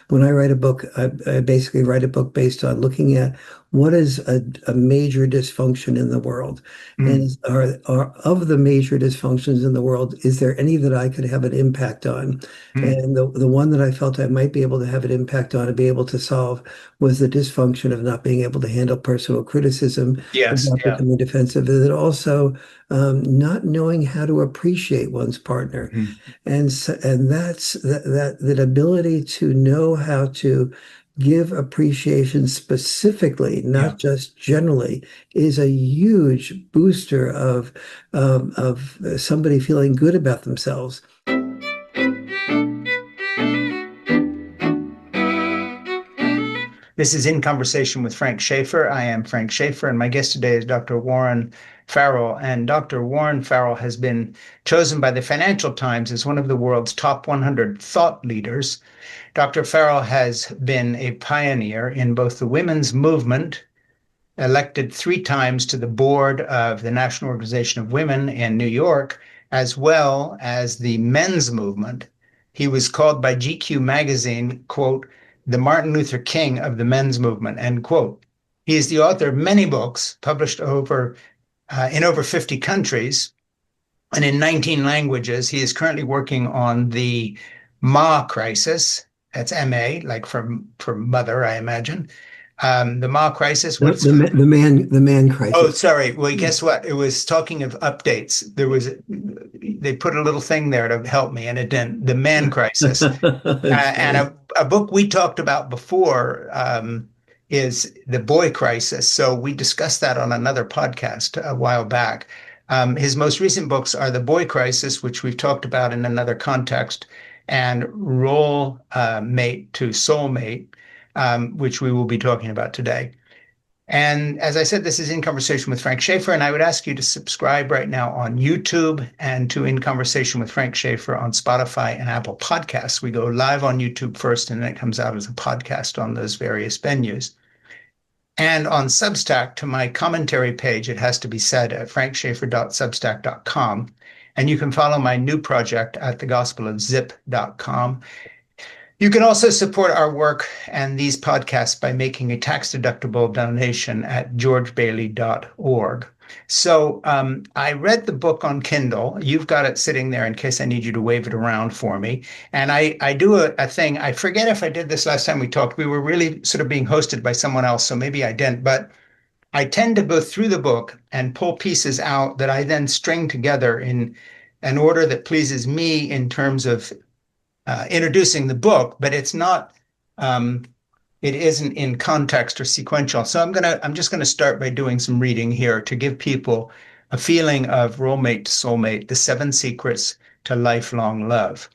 when I write a book, I basically write a book based on looking at what is a major dysfunction in the world. And Mm, are of the major dysfunctions in the world, is there any that I could have an impact on? mm. And the one that I felt I might be able to have an impact on and be able to solve was the dysfunction of not being able to handle personal criticism and Yes, not yeah. becoming defensive. And then also not knowing how to appreciate one's partner. Mm. And that's that ability to know how to give appreciation specifically, Yeah. not just generally, is a huge booster of somebody feeling good about themselves. This is In Conversation with Frank Schaeffer. I am Frank Schaeffer, and my guest today is Dr. Warren Farrell. And Dr. Warren Farrell has been chosen by the Financial Times as one of the world's top 100 thought leaders. Dr. Farrell has been a pioneer in both the women's movement, elected 3 times to the board of the National Organization of Women in New York, as well as the men's movement. He was called by GQ magazine, quote, the Martin Luther King of the men's movement, end quote. He is the author of many books published in over 50 countries and in 19 languages. He is currently working on the Ma crisis. That's MA, like for mother, I imagine. The Ma crisis, The, what's the, ma- the man Oh, crisis. sorry. Well, guess what? It was talking of updates. They put a little thing there to help me, and it didn't. The man crisis. That's And funny. a book we talked about before is The Boy Crisis. So we discussed that on another podcast a while back. His most recent books are The Boy Crisis, which we've talked about in another context, and Role Mate to Soulmate, which we will be talking about today. And as I said, this is In Conversation with Frank Schaeffer, and I would ask you to subscribe right now on YouTube and to In Conversation with Frank Schaeffer on Spotify and Apple Podcasts. We go live on YouTube first, and then it comes out as a podcast on those various venues. And on Substack, to my commentary page, it has to be said at frankschaeffer.substack.com. And you can follow my new project at thegospelofzip.com. You can also support our work and these podcasts by making a tax-deductible donation at georgebailey.org. So I read the book on Kindle. You've got it sitting there in case I need you to wave it around for me. And I do a thing. I forget if I did this last time we talked. We were really sort of being hosted by someone else, so maybe I didn't. But I tend to go through the book and pull pieces out that I then string together in an order that pleases me in terms of introducing the book, but it isn't in context or sequential. So I'm just gonna start by doing some reading here to give people a feeling of Role Mate to Soulmate, the 7 secrets to lifelong love.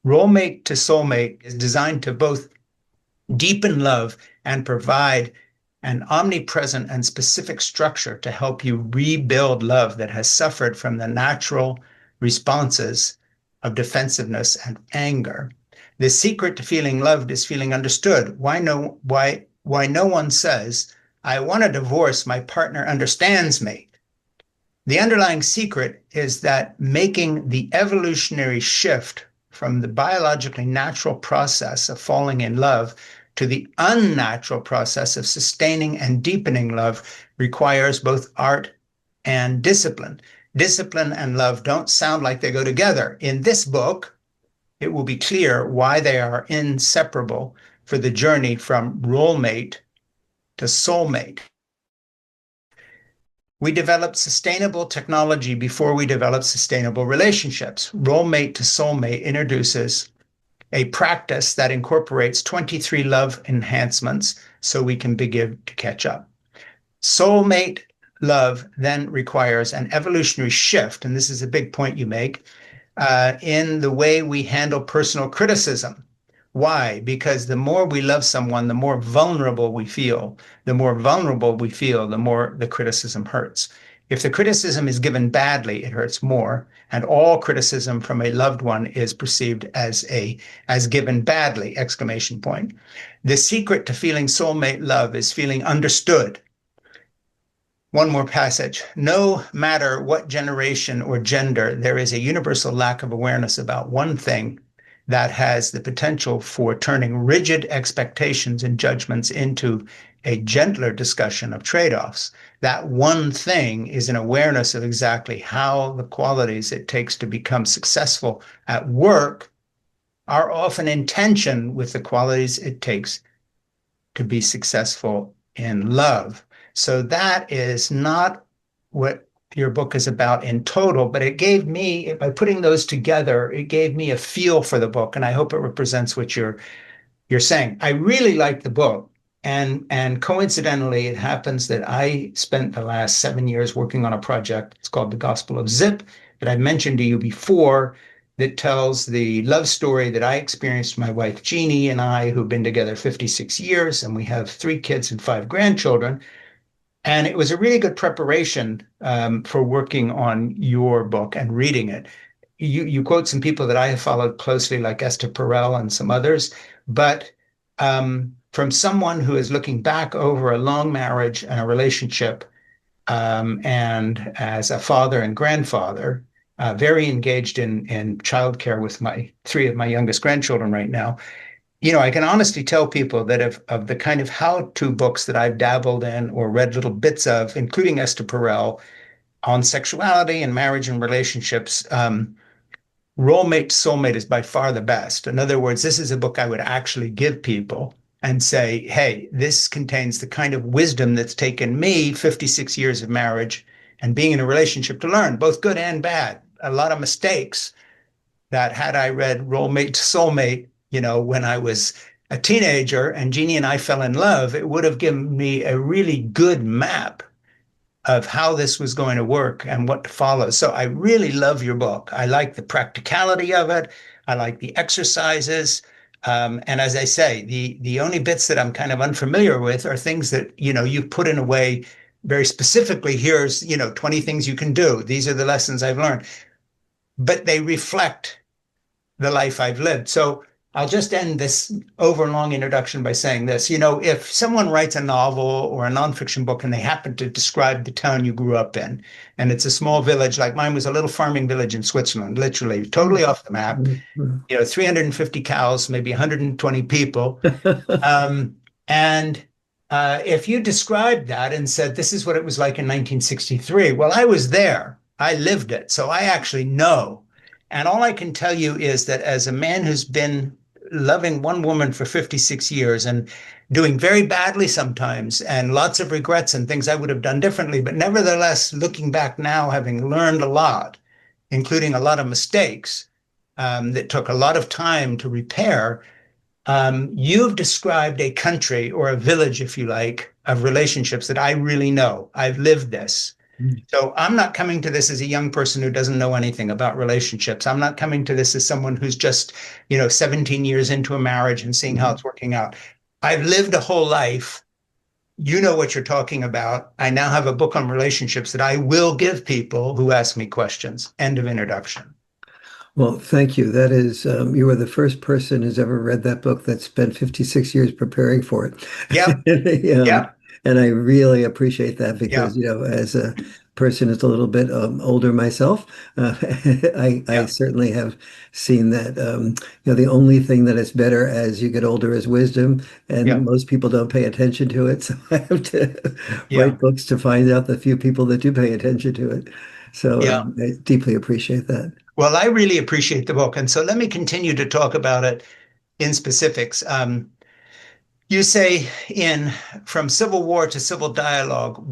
Role Mate to Soulmate is designed to both deepen love and provide an omnipresent and specific structure to help you rebuild love that has suffered from the natural responses of defensiveness and anger. The secret to feeling loved is feeling understood. Why no one says, I want a divorce, my partner understands me. The underlying secret is that making the evolutionary shift from the biologically natural process of falling in love to the unnatural process of sustaining and deepening love requires both art and discipline. Discipline and love don't sound like they go together. In this book, it will be clear why they are inseparable for the journey from role mate to soulmate. We developed sustainable technology before we developed sustainable relationships. Role mate to soulmate introduces a practice that incorporates 23 love enhancements so we can begin to catch up. Soulmate love then requires an evolutionary shift, and this is a big point you make, in the way we handle personal criticism. Why? Because the more we love someone, the more vulnerable we feel. The more vulnerable we feel, the more the criticism hurts. If the criticism is given badly, it hurts more. And all criticism from a loved one is perceived as given badly, exclamation point. The secret to feeling soulmate love is feeling understood. One more passage. No matter what generation or gender, there is a universal lack of awareness about one thing. that has the potential for turning rigid expectations and judgments into a gentler discussion of trade-offs. That one thing is an awareness of exactly how the qualities it takes to become successful at work are often in tension with the qualities it takes to be successful in love. So that is not what your book is about in total, but it gave me, by putting those together, it gave me a feel for the book, and I hope it represents what you're saying. I really like the book, and coincidentally, it happens that I spent the last 7 years working on a project. It's called The Gospel of Zip, that I mentioned to you before, that tells the love story that I experienced, my wife Jeannie and I, who've been together 56 years, and we have 3 kids and 5 grandchildren. And it was a really good preparation for working on your book and reading it. You quote some people that I have followed closely, like Esther Perel and some others, but from someone who is looking back over a long marriage and a relationship, and as a father and grandfather, very engaged in childcare with my 3 of my youngest grandchildren right now. I can honestly tell people that of the kind of how-to books that I've dabbled in or read little bits of, including Esther Perel, on sexuality and marriage and relationships, Role Mate to Soulmate is by far the best. In other words, this is a book I would actually give people and say, hey, this contains the kind of wisdom that's taken me 56 years of marriage and being in a relationship to learn, both good and bad. A lot of mistakes that had I read Role Mate to Soulmate, when I was a teenager and Jeannie and I fell in love, it would have given me a really good map of how this was going to work and what to follow. So I really love your book. I like the practicality of it. I like the exercises. And as I say, the only bits that I'm kind of unfamiliar with are things that, you've put in a way very specifically. Here's, 20 things you can do. These are the lessons I've learned. But they reflect the life I've lived. So I'll just end this overlong introduction by saying this. If someone writes a novel or a nonfiction book and they happen to describe the town you grew up in, and it's a small village, like mine was a little farming village in Switzerland, literally totally off the map, 350 cows, maybe 120 people. And if you described that and said, this is what it was like in 1963, well, I was there. I lived it. So I actually know. And all I can tell you is that as a man who's been loving one woman for 56 years and doing very badly sometimes and lots of regrets and things I would have done differently, but nevertheless, looking back now, having learned a lot, including a lot of mistakes that took a lot of time to repair, you've described a country or a village, if you like, of relationships that I really know. I've lived this. So I'm not coming to this as a young person who doesn't know anything about relationships. I'm not coming to this as someone who's just, 17 years into a marriage and seeing how it's working out. I've lived a whole life. You know what you're talking about. I now have a book on relationships that I will give people who ask me questions. End of introduction. Well, thank you. That is, you are the first person who's ever read that book that spent 56 years preparing for it. Yep. Yep. And I really appreciate that because, Yeah. as a person who's a little bit older myself, I certainly have seen that, the only thing that is better as you get older is wisdom, and most people don't pay attention to it. So I have to write books to find out the few people that do pay attention to it. So I deeply appreciate that. Well, I really appreciate the book. And so let me continue to talk about it in specifics. You say From Civil War to Civil Dialogue,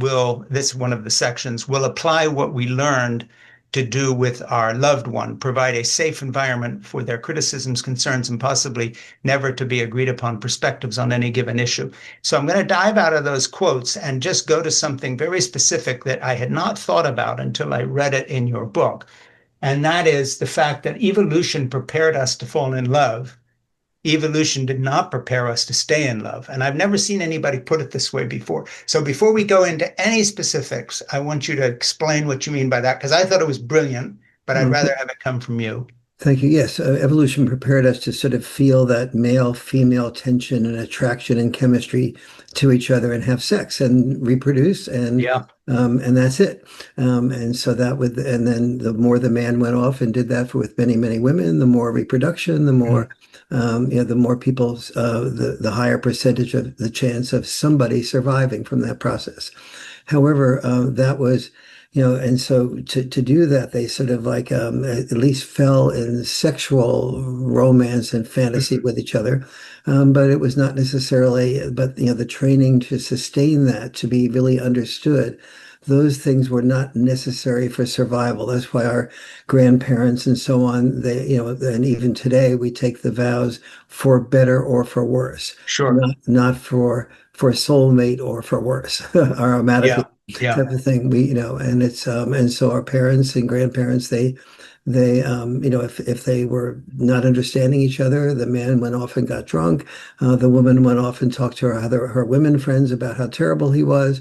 this one of the sections, will apply what we learned to do with our loved one, provide a safe environment for their criticisms, concerns, and possibly never to be agreed upon perspectives on any given issue. So I'm going to dive out of those quotes and just go to something very specific that I had not thought about until I read it in your book. And that is the fact that evolution prepared us to fall in love. Evolution did not prepare us to stay in love. And I've never seen anybody put it this way before. So before we go into any specifics, I want you to explain what you mean by that, because I thought it was brilliant, but I'd rather have it come from you. Thank you. Yes, evolution prepared us to sort of feel that male-female tension and attraction and chemistry to each other and have sex and reproduce Yeah. and that's it. And so that would and then the more the man went off and did that for with many, many women, the more reproduction, the more Mm. the more people, the higher percentage of the chance of somebody surviving from that process. However, that was and so to do that, they sort of like at least fell in sexual romance and fantasy Mhm. with each other. But it was not necessarily, but the training to sustain that, to be really understood, those things were not necessary for survival. That's why our grandparents and so on, and even today we take the vows for better or for worse, Sure. not for soulmate or for worse, Yeah. aromatically Yeah. type of thing. And it's and so our parents and grandparents, if they were not understanding each other, the man went off and got drunk. The woman went off and talked to her women friends about how terrible he was,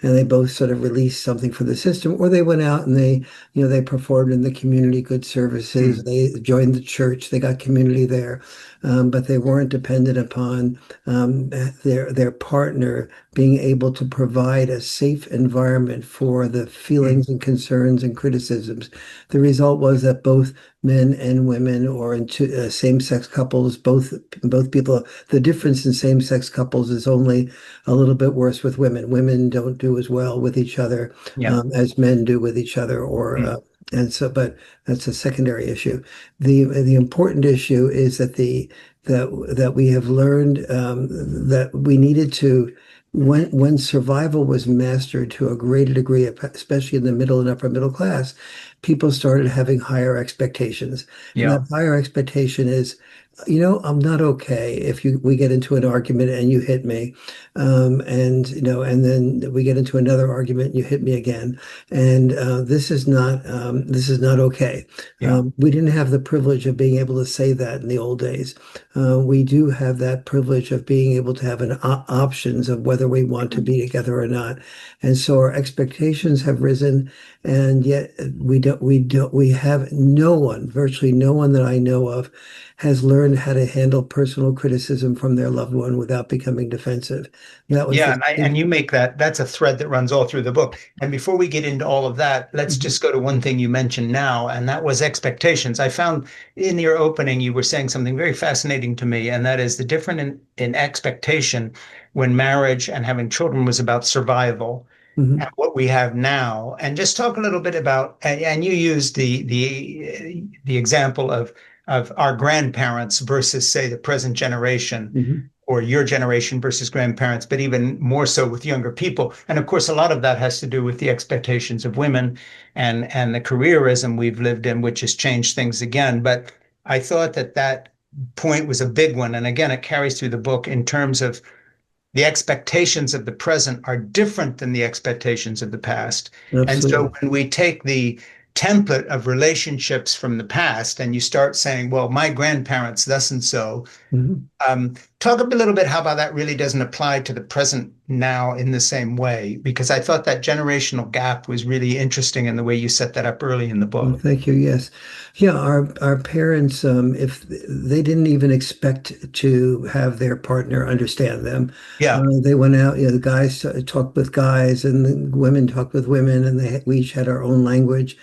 and they both sort of released something for the system, or they went out and they performed in the community good services. Mm. They joined the church. They got community there, but they weren't dependent upon their partner being able to provide a safe environment for the Mm. feelings and concerns and criticisms. The result was that both men and women, or into same-sex couples, both people, the difference in same-sex couples is only a little bit worse with women. Women don't do as well with each other Yeah. as men do with each other, or Mm. and so, but that's a secondary issue. The important issue is that we have learned that we needed to when survival was mastered to a greater degree, especially in the middle and upper middle class, people started having higher expectations. And Yeah. that higher expectation is, I'm not okay if we get into an argument and you hit me, and then we get into another argument and you hit me again, and this is not okay. Yeah. We didn't have the privilege of being able to say that in the old days. We do have that privilege of being able to have options of whether we want to Mm. be together or not. And so our expectations have risen, and yet we have no one, virtually no one that I know of, has learned how to handle personal criticism from their loved one without becoming defensive. That was Yeah, the and you make that's a thread that runs all through the book. And before we get into all of that, let's Mhm, just go to one thing you mentioned now, and that was expectations. I found in your opening you were saying something very fascinating to me, and that is the difference in expectation when marriage and having children was about survival and mhm, what we have now. And just talk a little bit about, and you used the example of our grandparents versus, say, the present generation mhm. or your generation versus grandparents, but even more so with younger people. And of course, a lot of that has to do with the expectations of women and the careerism we've lived in, which has changed things again. But I thought that point was a big one. And again, it carries through the book in terms of the expectations of the present are different than the expectations of the past. And so Absolutely. when we take the template of relationships from the past and you start saying, well, my grandparents, thus and so, Mhm. talk a little bit how about that really doesn't apply to the present now in the same way, because I thought that generational gap was really interesting in the way you set that up early in the Well, book. thank you. Yes. Yeah, our parents, if they didn't even expect to have their partner understand them, Yeah. they went out, the guys talked with guys and the women talked with women, and we each had our own language.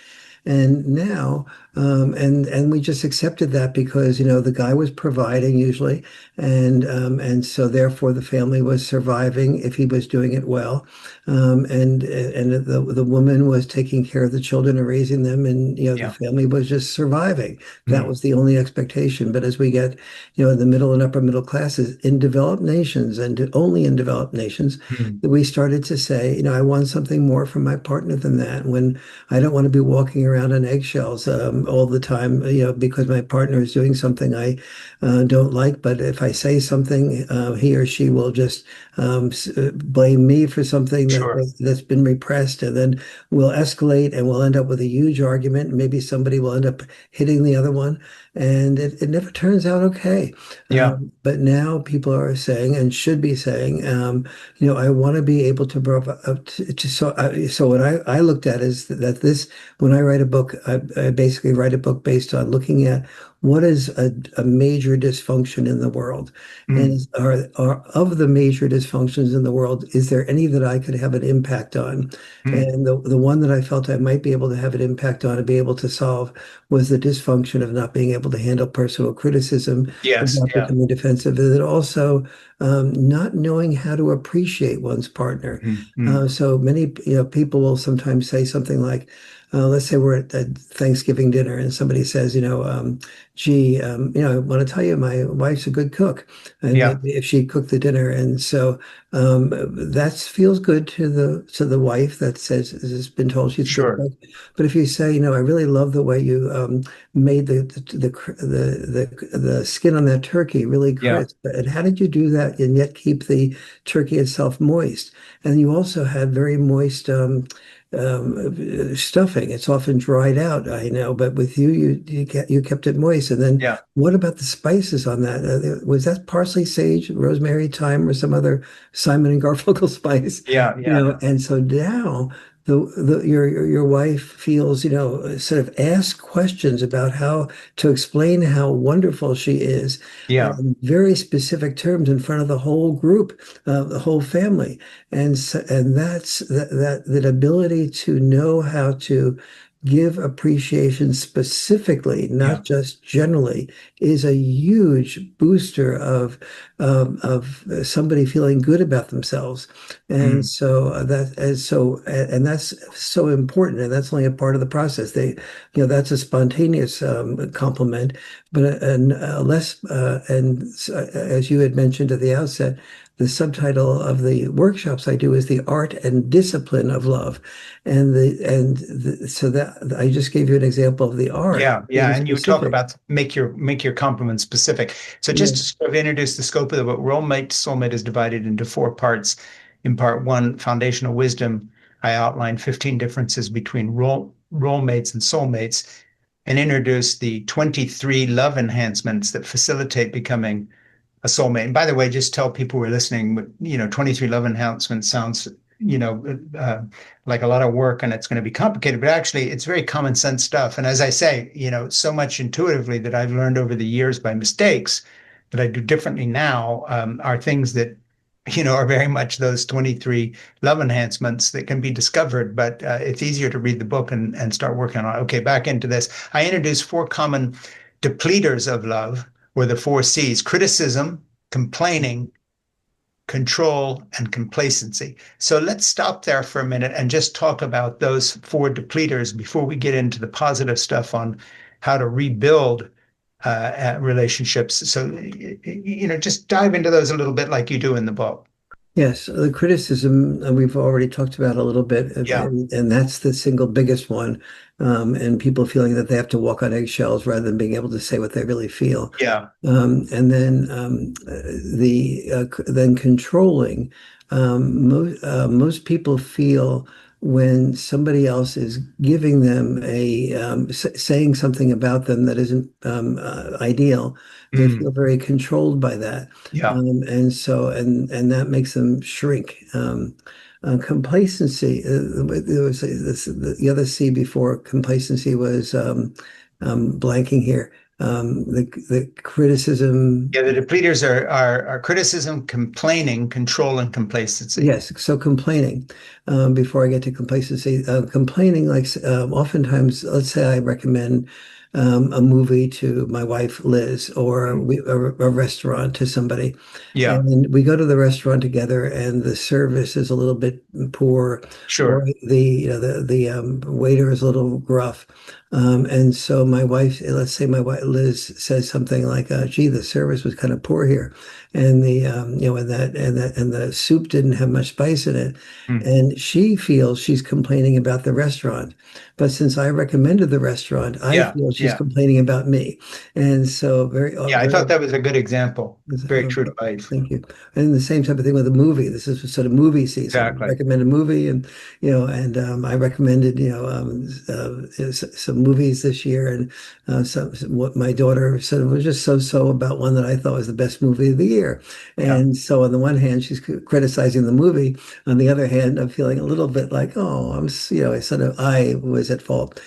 And now, and we just accepted that because, the guy was providing usually, and so therefore the family was surviving if he was doing it well. And the woman was taking care of the children and raising them, and the Yeah. family was just surviving. That Mm. was the only expectation. But as we get, the middle and upper middle classes in developed nations, and only in developed nations, Mm. that we started to say, I want something more from my partner than that. When I don't want to be walking around on eggshells all the time, because my partner is doing something I don't like. But if I say something, he or she will just blame me for something Sure. that's been repressed, and then we'll escalate and we'll end up with a huge argument. Maybe somebody will end up hitting the other one, and it never turns out okay. Yeah. But now people are saying and should be saying, I want to be able to provide. So what I looked at is that this when I write a book, I basically write a book based on looking at what is a major dysfunction in the world, and Mm, are of the major dysfunctions in the world, is there any that I could have an impact on? mm. And the one that I felt I might be able to have an impact on and be able to solve was the dysfunction of not being able to handle personal criticism, of Yes. not Yeah. becoming defensive, and then also not knowing how to appreciate one's partner. Mm, mm. So many, people will sometimes say something like, let's say we're at Thanksgiving dinner and somebody says, gee, I want to tell you my wife's a good cook, and Yeah. maybe if she cooked the dinner, and so that feels good to the wife that says has been told she's a good Sure. cook. But if you say, I really love the way you made the skin on that turkey really Yeah. crisp, and how did you do that and yet keep the turkey itself moist? And you also had very moist stuffing. It's often dried out, I know, but with you kept it moist. And then Yeah. what about the spices on that? Was that parsley, sage, rosemary, thyme, or some other Simon and Garfunkel spice? Yeah. Yeah. And so now your wife feels, sort of ask questions about how to explain how wonderful she is Yeah. in very specific terms in front of the whole group, the whole family. And that's that ability to know how to give appreciation specifically, Yeah. not just generally, is a huge booster of somebody feeling good about themselves. And Mm. so and that's so important, and that's only a part of the process. That's a spontaneous compliment, but and less and as you had mentioned at the outset, the subtitle of the workshops I do is the art and discipline of love, so that I just gave you an example of the art Yeah, yeah, being and you talk specific. about make your compliments specific. So just Yeah. to sort of introduce the scope of the book, role mate to soulmate is divided into four parts. In part one, foundational wisdom, I outline 15 differences between role mates and soulmates, and introduce the 23 love enhancements that facilitate becoming a soulmate. And by the way, just tell people who are listening, 23 love enhancements sounds, you know, uh, like a lot of work and it's going to be complicated, but actually it's very common sense stuff. And as I say, so much intuitively that I've learned over the years by mistakes that I do differently now are things that, are very much those 23 love enhancements that can be discovered, but it's easier to read the book and start working on it. Okay, back into this. I introduced four common depleters of love, or the four C's: criticism, complaining, control, and complacency. So let's stop there for a minute and just talk about those four depleters before we get into the positive stuff on how to rebuild relationships. So, just dive into those a little bit like you do in the book. Yes, the criticism we've already talked about a little bit, Yeah. and that's the single biggest one. And people feeling that they have to walk on eggshells rather than being able to say what they really feel. Yeah. And then then controlling. Most people feel when somebody else is giving them saying something about them that isn't ideal, they Mm. feel very controlled by that. Yeah. And that makes them shrink. Complacency. There was the other C before complacency was blanking here. The criticism. Yeah. The depleters are criticism, complaining, control, and complacency. Yes, so complaining. Before I get to complacency, complaining, like oftentimes, let's say I recommend a movie to my wife Liz, or Mm. a restaurant to somebody, Yeah. and we go to the restaurant together, and the service is a little bit poor, or Sure. the waiter is a little gruff, and so my wife, let's say my wife Liz says something like, "Gee, the service was kind of poor here." And and the soup didn't have much spice in it, Mm. and she feels she's complaining about the restaurant, but since I recommended the restaurant, I Yeah. feel she's Yeah. complaining about me. And so Yeah. I thought that was a good example. Very true to uh, life. thank you. And the same type of thing with a movie. This is sort of movie season. Exactly. Recommend a movie, and I recommended some movies this year, and what my daughter said was just so about one that I thought was the best movie of the year. Yeah. And so on the one hand, she's criticizing the movie. On the other hand, I'm feeling a little bit like, oh, I was at fault.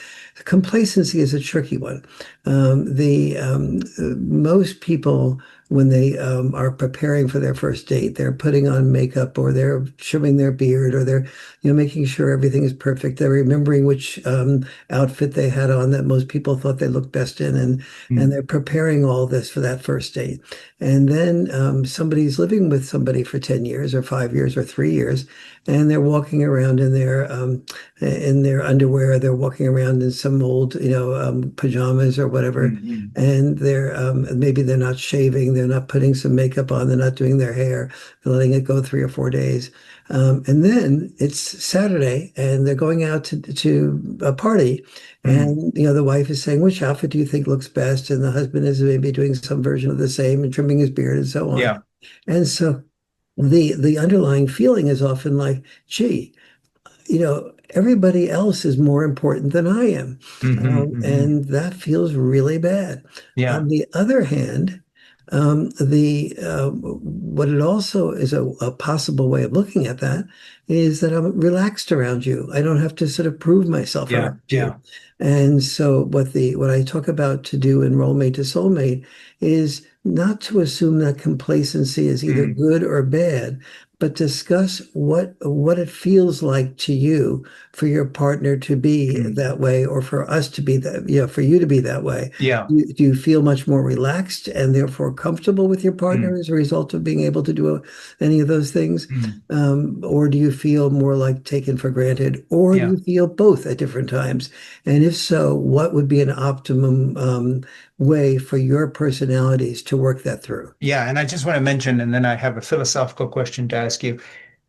Complacency is a tricky one. The Most people, when they are preparing for their first date, they're putting on makeup, or they're trimming their beard, or they're making sure everything is perfect. They're remembering which outfit they had on that most people thought they looked best in, and Mm, they're preparing all this for that first date. And then somebody's living with somebody for 10 years or 5 years or 3 years, and they're walking around in their underwear. They're walking around in some old, pajamas or whatever, mm, and maybe they're not shaving. They're not putting some makeup on. They're not doing their hair. They're letting it go 3 or 4 days. And then it's Saturday, and they're going out to a party, mm. and the wife is saying, "Which outfit do you think looks best?" And the husband is maybe doing some version of the same and trimming his beard and so on. Yeah. And so the underlying feeling is often like, "Gee, everybody else is more important than I am." And that feels really bad. Yeah. On the other hand, the what it also is a possible way of looking at that is that I'm relaxed around you. I don't have to sort of prove myself Yeah. around you. Yeah. And so what I talk about to do in Role Mate to Soulmate is not to assume that complacency is either Mm, good or bad, but discuss what it feels like to you for your partner to be mm. that way, or for us to be that, for you to be that way. Yeah. Do you feel much more relaxed and therefore comfortable with your partner Mm, as a result of being able to do any of those things? mm. Or do you feel more like taken for granted? Or do Yeah. you feel both at different times? And if so, what would be an optimum way for your personalities to work that through? Yeah. And I just want to mention, and then I have a philosophical question to ask you,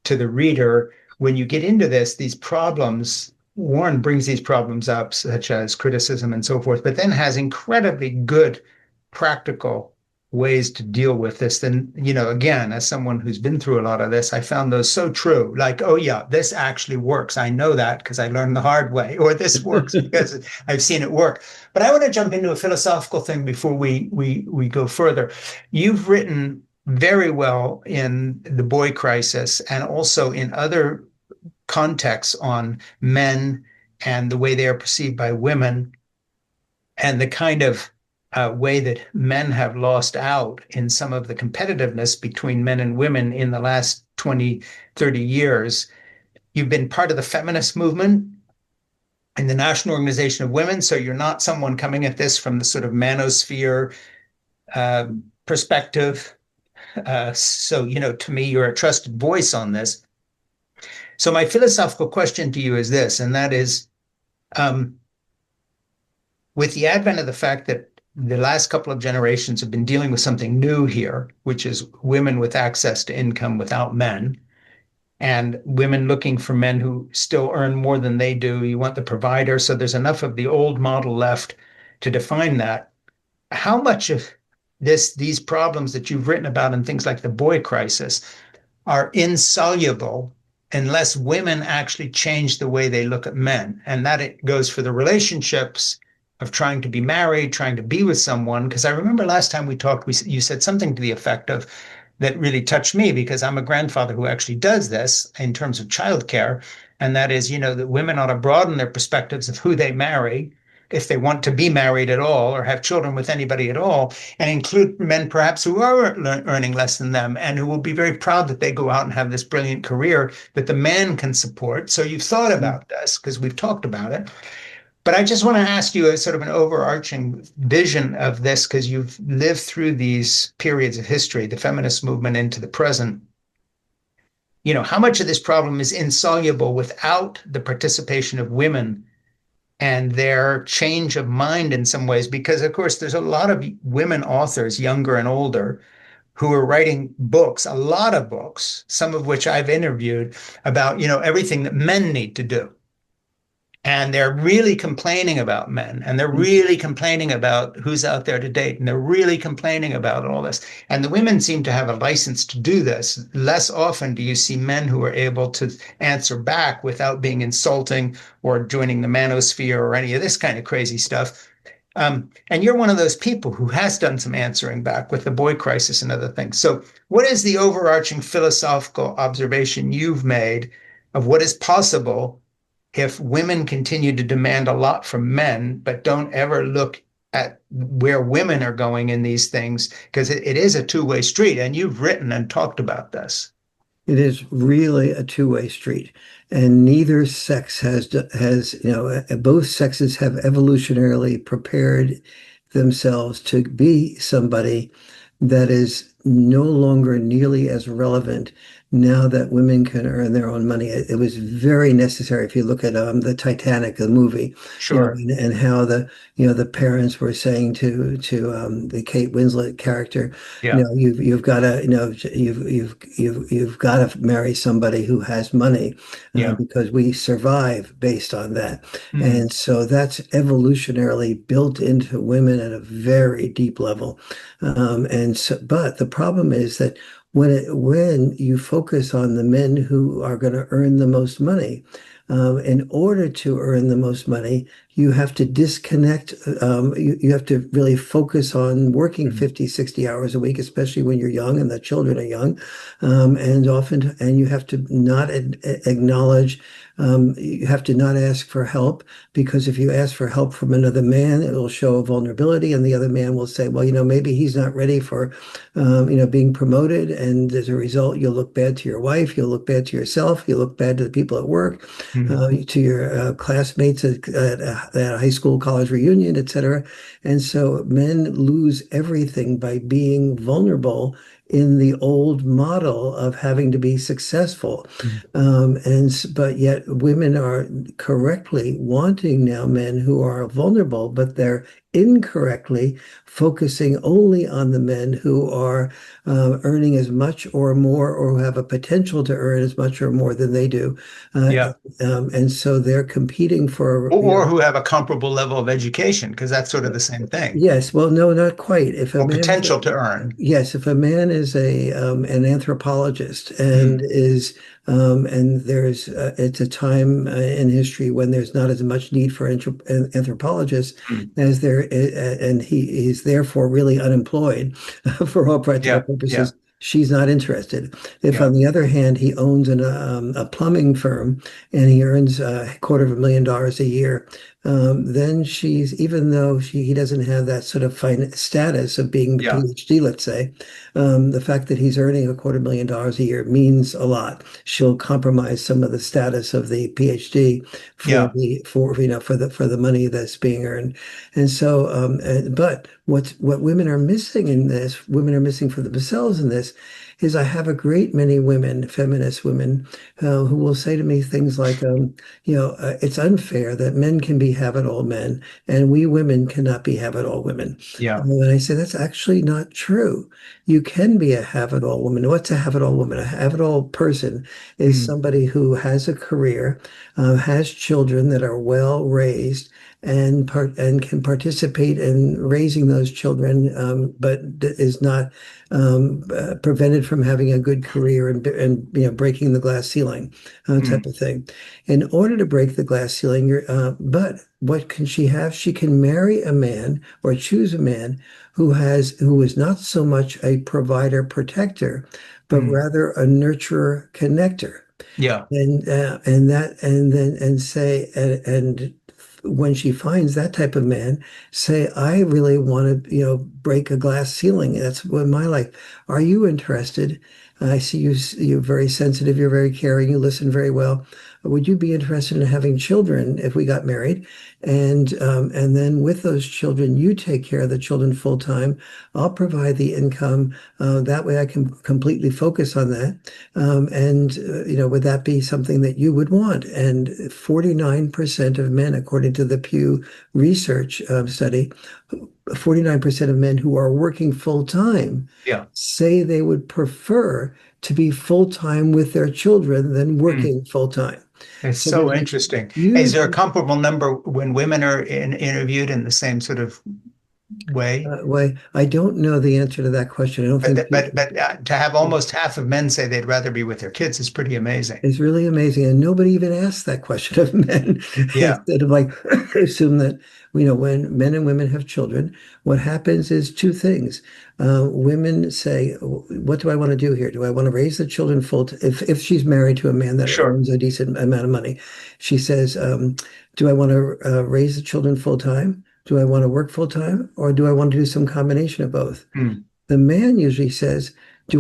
to the reader. When you get into this, these problems, Warren brings these problems up, such as criticism and so forth, but then has incredibly good practical ways to deal with this. Then, again, as someone who's been through a lot of this, I found those so true. Like, oh yeah, this actually works. I know that because I learned the hard way, or this works because I've seen it work. But I want to jump into a philosophical thing before we go further. You've written very well in The Boy Crisis and also in other contexts on men and the way they are perceived by women, and the kind of way that men have lost out in some of the competitiveness between men and women in the last 20, 30 years. You've been part of the feminist movement in the National Organization of Women. So you're not someone coming at this from the sort of manosphere uh, perspective. So, to me, you're a trusted voice on this. So my philosophical question to you is this, and that is, um, with the advent of the fact that the last couple of generations have been dealing with something new here, which is women with access to income without men, and women looking for men who still earn more than they do. You want the provider. So there's enough of the old model left to define that. How much of these problems that you've written about and things like the boy crisis are insoluble unless women actually change the way they look at men? And that it goes for the relationships of trying to be married, trying to be with someone. Because I remember last time we talked, you said something to the effect of that really touched me, because I'm a grandfather who actually does this in terms of childcare. And that is, that women ought to broaden their perspectives of who they marry, if they want to be married at all or have children with anybody at all, and include men perhaps who are earning less than them and who will be very proud that they go out and have this brilliant career that the man can support. So you've thought about this because we've talked about it. But I just want to ask you a sort of an overarching vision of this, because you've lived through these periods of history, the feminist movement into the present. How much of this problem is insoluble without the participation of women and their change of mind in some ways? Because, of course, there's a lot of women authors, younger and older, who are writing books, a lot of books, some of which I've interviewed, about, everything that men need to do. and they're really complaining about men, and they're really complaining about who's out there to date, and they're really complaining about all this. And the women seem to have a license to do this. Less often do you see men who are able to answer back without being insulting or joining the manosphere or any of this kind of crazy stuff. And you're one of those people who has done some answering back with the boy crisis and other things. So, what is the overarching philosophical observation you've made of what is possible if women continue to demand a lot from men, but don't ever look at where women are going in these things? Because it is a two-way street, and you've written and talked about this. It is really a two-way street, and neither sex has both sexes have evolutionarily prepared themselves to be somebody that is no longer nearly as relevant now that women can earn their own money. It was very necessary. If you look at the Titanic, the movie, Sure. and how the parents were saying to the Kate Winslet character, Yeah. you've got to you've got to marry somebody who has money Yeah. because we survive based on that. Mm. And so that's evolutionarily built into women at a very deep level. But the problem is that when you focus on the men who are going to earn the most money, in order to earn the most money, you have to disconnect. You have to really focus on working Mm. 50, 60 hours a week, especially when you're young and the children are young. And you have to not acknowledge, you have to not ask for help, because if you ask for help from another man, it will show a vulnerability, and the other man will say, well, maybe he's not ready for, being promoted. And as a result, you'll look bad to your wife, you'll look bad to yourself, you'll look bad to the people at work, Mm. to your classmates at a high school, college reunion, etc. And so men lose everything by being vulnerable in the old model of having to be successful. Mm. But yet women are correctly wanting now men who are vulnerable, but they're incorrectly focusing only on the men who are earning as much or more, or who have a potential to earn as much or more than they do. Uh, Yeah. and so they're competing for, Or who have a comparable level of education, because that's sort of the same thing, yes, well, no, not quite. If a or man is potential to earn. Yes, if a man is a an anthropologist Mm. and there's it's a time in history when there's not as much need for anthropologists Mm. as there and he is therefore really unemployed for all practical Yeah. Yeah. purposes. She's not interested. If, Yeah. on the other hand, he owns a plumbing firm and he earns $250,000 a year, then even though he doesn't have that sort of fine status of being the Yeah. Ph.D., let's say, the fact that he's earning $250,000 a year means a lot. She'll compromise some of the status of the Ph.D. Yeah. For the money that's being earned. And so, but what women are missing in this, women are missing for themselves in this, is I have a great many women, feminist women, who will say to me things like, it's unfair that men can be have-it-all men and we women cannot be have-it-all women. Yeah. And I say that's actually not true. You can be a have-it-all woman. What's a have-it-all woman? A have-it-all person is Mm. somebody who has a career, has children that are well raised, and can participate in raising those children, but is not prevented from having a good career and breaking the glass ceiling, type Mm. of thing. In order to break the glass ceiling, but what can she have? She can marry a man or choose a man who is not so much a provider protector, but Mm. rather a nurturer connector. Yeah. And say, and when she finds that type of man, say, I really want to, break a glass ceiling. That's what my life. Are you interested? I see you're very sensitive, you're very caring, you listen very well. Would you be interested in having children if we got married? And then with those children, you take care of the children full time. I'll provide the income. That way I can completely focus on that. Would that be something that you would want? And 49% of men, according to the Pew Research study, 49% of men who are working full time Yeah. say they would prefer to be full time with their children than Mm. working full time. It's So so there's a interesting. Is huge there a comparable number when women are interviewed in the same sort of way? way. I don't know the answer to that question. I don't think people. But to have almost half of men say they'd rather be with their kids is pretty amazing. It's really amazing. And nobody even asks that question of men. Yeah, Instead of like assume that, when men and women have children, what happens is two things. Women say, what do I want to do here? Do I want to raise the children if she's married to a man that sure. earns a decent amount of money? She says, do I want to raise the children full time? Do I want to work full time? Or do I want to do some combination of both? Mm, The man usually says, he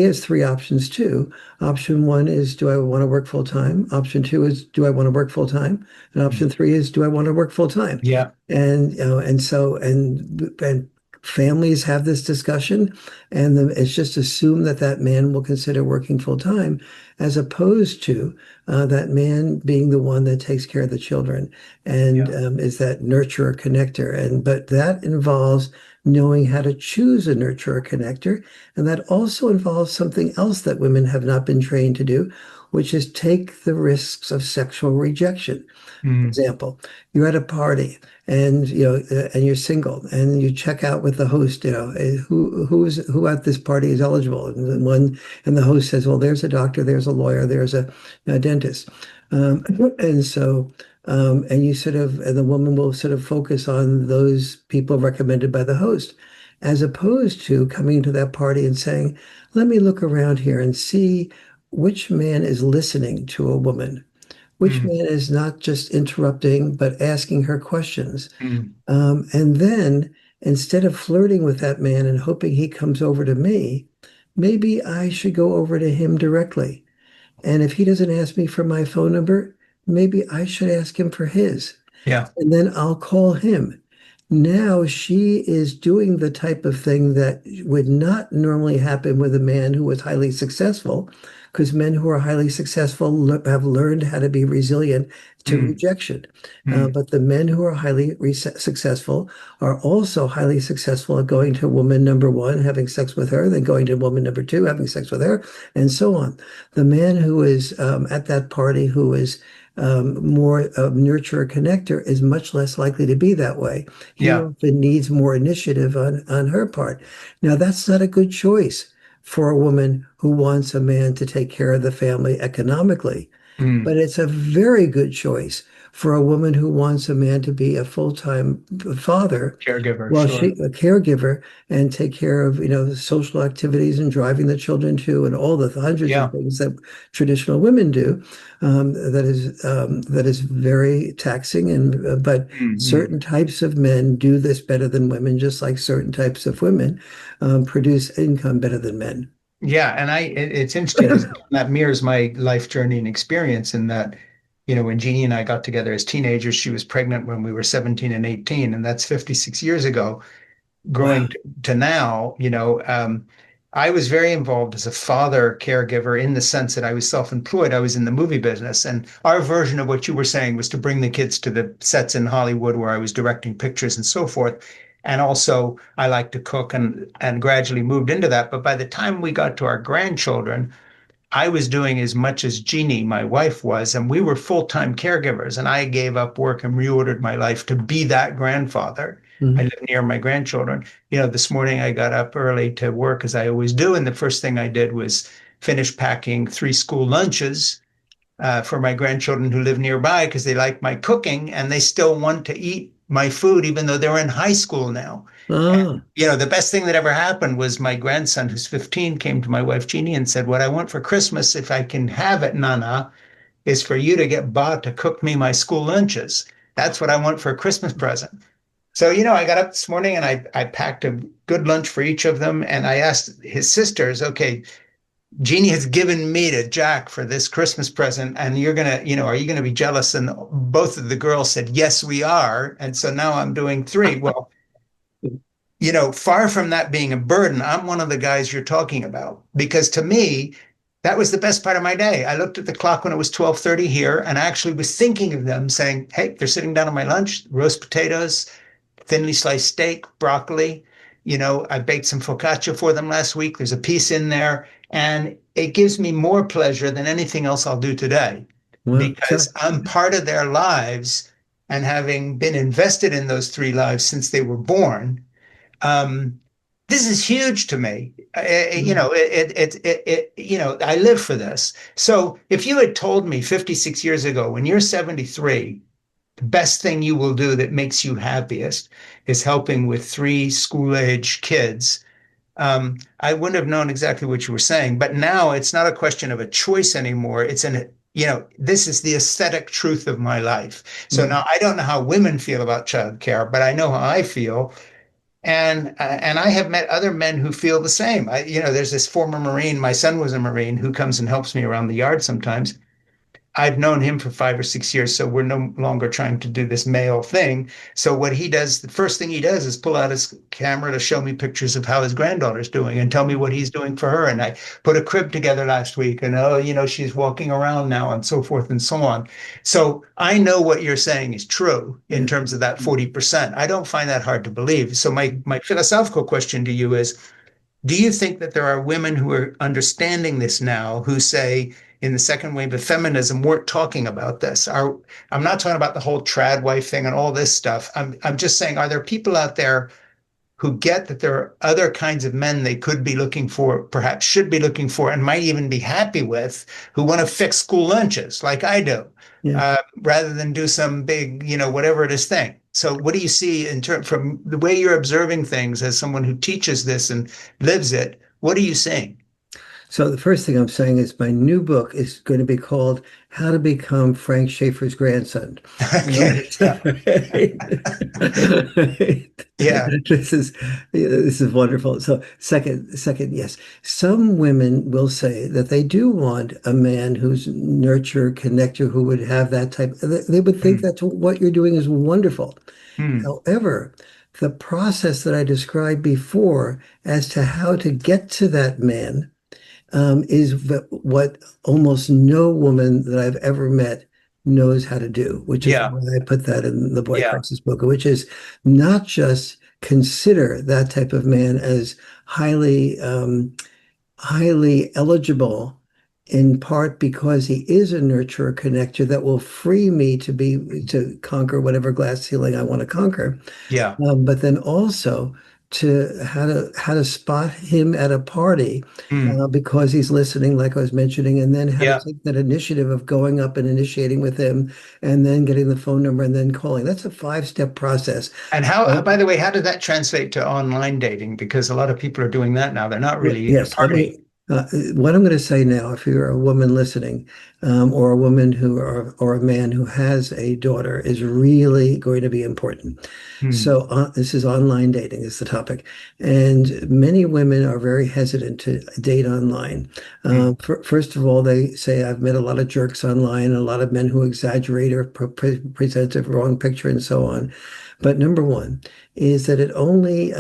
has three options too. Option one is, do I want to work full time? Option two is, do I want to work full time? And mm. option three is, do I want to work full time? Yeah. And families have this discussion, and it's just assumed that that man will consider working full time, as opposed to that man being the one that takes care of the children and Yeah. is that nurturer connector. But that involves knowing how to choose a nurturer connector. And that also involves something else that women have not been trained to do, which is take the risks of sexual rejection. For Mm, example, you're at a party and and you're single and you check out with the host, who at this party is eligible. And the host says, well, there's a doctor, there's a lawyer, there's a dentist. Um, and so and the woman will sort of focus on those people recommended by the host, as opposed to coming to that party and saying, let me look around here and see which man is listening to a woman, which mm, man is not just interrupting, but asking her questions. mm. And then instead of flirting with that man and hoping he comes over to me, maybe I should go over to him directly. And if he doesn't ask me for my phone number, maybe I should ask him for his. Yeah. And then I'll call him. Now she is doing the type of thing that would not normally happen with a man who was highly successful, because men who are highly successful have learned how to be resilient to Mm, rejection. mm. But the men who are highly successful are also highly successful at going to woman number one, having sex with her, then going to woman number two, having sex with her, and so on. The man who is at that party, who is more nurturer connector, is much less likely to be that way. He Yeah. often needs more initiative on her part. Now, that's not a good choice for a woman who wants a man to take care of the family economically, Mm. but it's a very good choice for a woman who wants a man to be a full-time father, Caregiver, well, she sure. a caregiver, and take care of, the social activities and driving the children to, and all the hundreds of Yeah. things that traditional women do. That is very taxing, and but Mm, mm. certain types of men do this better than women, just like certain types of women produce income better than men. Yeah, and it's interesting because that mirrors my life journey and experience in that, when Jeannie and I got together as teenagers, she was pregnant when we were 17 and 18, and that's 56 years ago. Growing Wow. to now, I was very involved as a father caregiver in the sense that I was self-employed. I was in the movie business, and our version of what you were saying was to bring the kids to the sets in Hollywood where I was directing pictures and so forth. And also, I like to cook and gradually moved into that. But by the time we got to our grandchildren, I was doing as much as Jeannie, my wife, was, and we were full-time caregivers. And I gave up work and reordered my life to be that grandfather. I Mhm. live near my grandchildren. This morning I got up early to work as I always do, and the first thing I did was finish packing 3 school lunches for my grandchildren who live nearby because they like my cooking and they still want to eat my food even though they're in high school now. And Ah, the best thing that ever happened was my grandson, who's 15, came to my wife Jeannie and said, "What I want for Christmas, if I can have it, Nana, is for you to get Bob to cook me my school lunches. That's what I want for a Christmas present." So, I got up this morning and I packed a good lunch for each of them. And I asked his sisters, okay, Jeannie has given me to Jack for this Christmas present. And are you going to be jealous? And both of the girls said, yes, we are. And so now I'm doing three. Well, far from that being a burden, I'm one of the guys you're talking about because to me, that was the best part of my day. I looked at the clock when it was 12:30 here and I actually was thinking of them saying, hey, they're sitting down on my lunch, roast potatoes, thinly sliced steak, broccoli. I baked some focaccia for them last week. There's a piece in there, and it gives me more pleasure than anything else I'll do today. Well, because I'm part of their lives, and having been invested in those three lives since they were born, um, this is huge to me. I live for this. So if you had told me 56 years ago, when you're 73, the best thing you will do that makes you happiest is helping with three school age kids, I wouldn't have known exactly what you were saying. But now it's not a question of a choice anymore. This is the aesthetic truth of my life. So mm, now I don't know how women feel about childcare, but I know how I feel. And I have met other men who feel the same. There's this former Marine. My son was a Marine who comes and helps me around the yard sometimes. I've known him for 5 or 6 years, so we're no longer trying to do this male thing. So what he does, the first thing he does is pull out his camera to show me pictures of how his granddaughter's doing and tell me what he's doing for her. And I put a crib together last week, and she's walking around now, and so forth and so on. So I know what you're saying is true in yeah. terms of that 40%. I don't find that hard to believe. So my philosophical question to you is, do you think that there are women who are understanding this now who say in the second wave of feminism weren't talking about this? I'm not talking about the whole trad wife thing and all this stuff. I'm just saying, are there people out there who get that there are other kinds of men they could be looking for, perhaps should be looking for, and might even be happy with, who want to fix school lunches like I do, Yeah. rather than do some big, whatever it is thing. So, what do you see in terms from the way you're observing things as someone who teaches this and lives it? What are you seeing? So the first thing I'm saying is my new book is going to be called How to Become Frank Schaeffer's Grandson. Okay. Yeah. Yeah. This is this is wonderful. So second, yes, some women will say that they do want a man who's nurture, connector, who would have that type. They would think Mm, that what you're doing is wonderful. mm, However, the process that I described before as to how to get to that man is what almost no woman that I've ever met knows how to do, which is yeah. why I put that in the Boy Yeah. Crisis book, which is not just consider that type of man as highly eligible, in part because he is a nurturer connector that will free me to conquer whatever glass ceiling I want to conquer, Yeah. but then also to how to spot him at a party Mm, because he's listening, like I was mentioning, and then how to yeah. take that initiative of going up and initiating with him, and then getting the phone number and then calling. That's a five-step process. And by the way, how did that translate to online dating? Because a lot of people are doing that now. They're not really Yes, let partying. me. What I'm going to say now, if you're a woman listening, or a woman or a man who has a daughter, is really going to be important. Mm, So this is online dating is the topic, and many women are very hesitant to date online. mm, First of all, they say I've met a lot of jerks online, a lot of men who exaggerate or present a wrong picture, and so on. But number one is that it only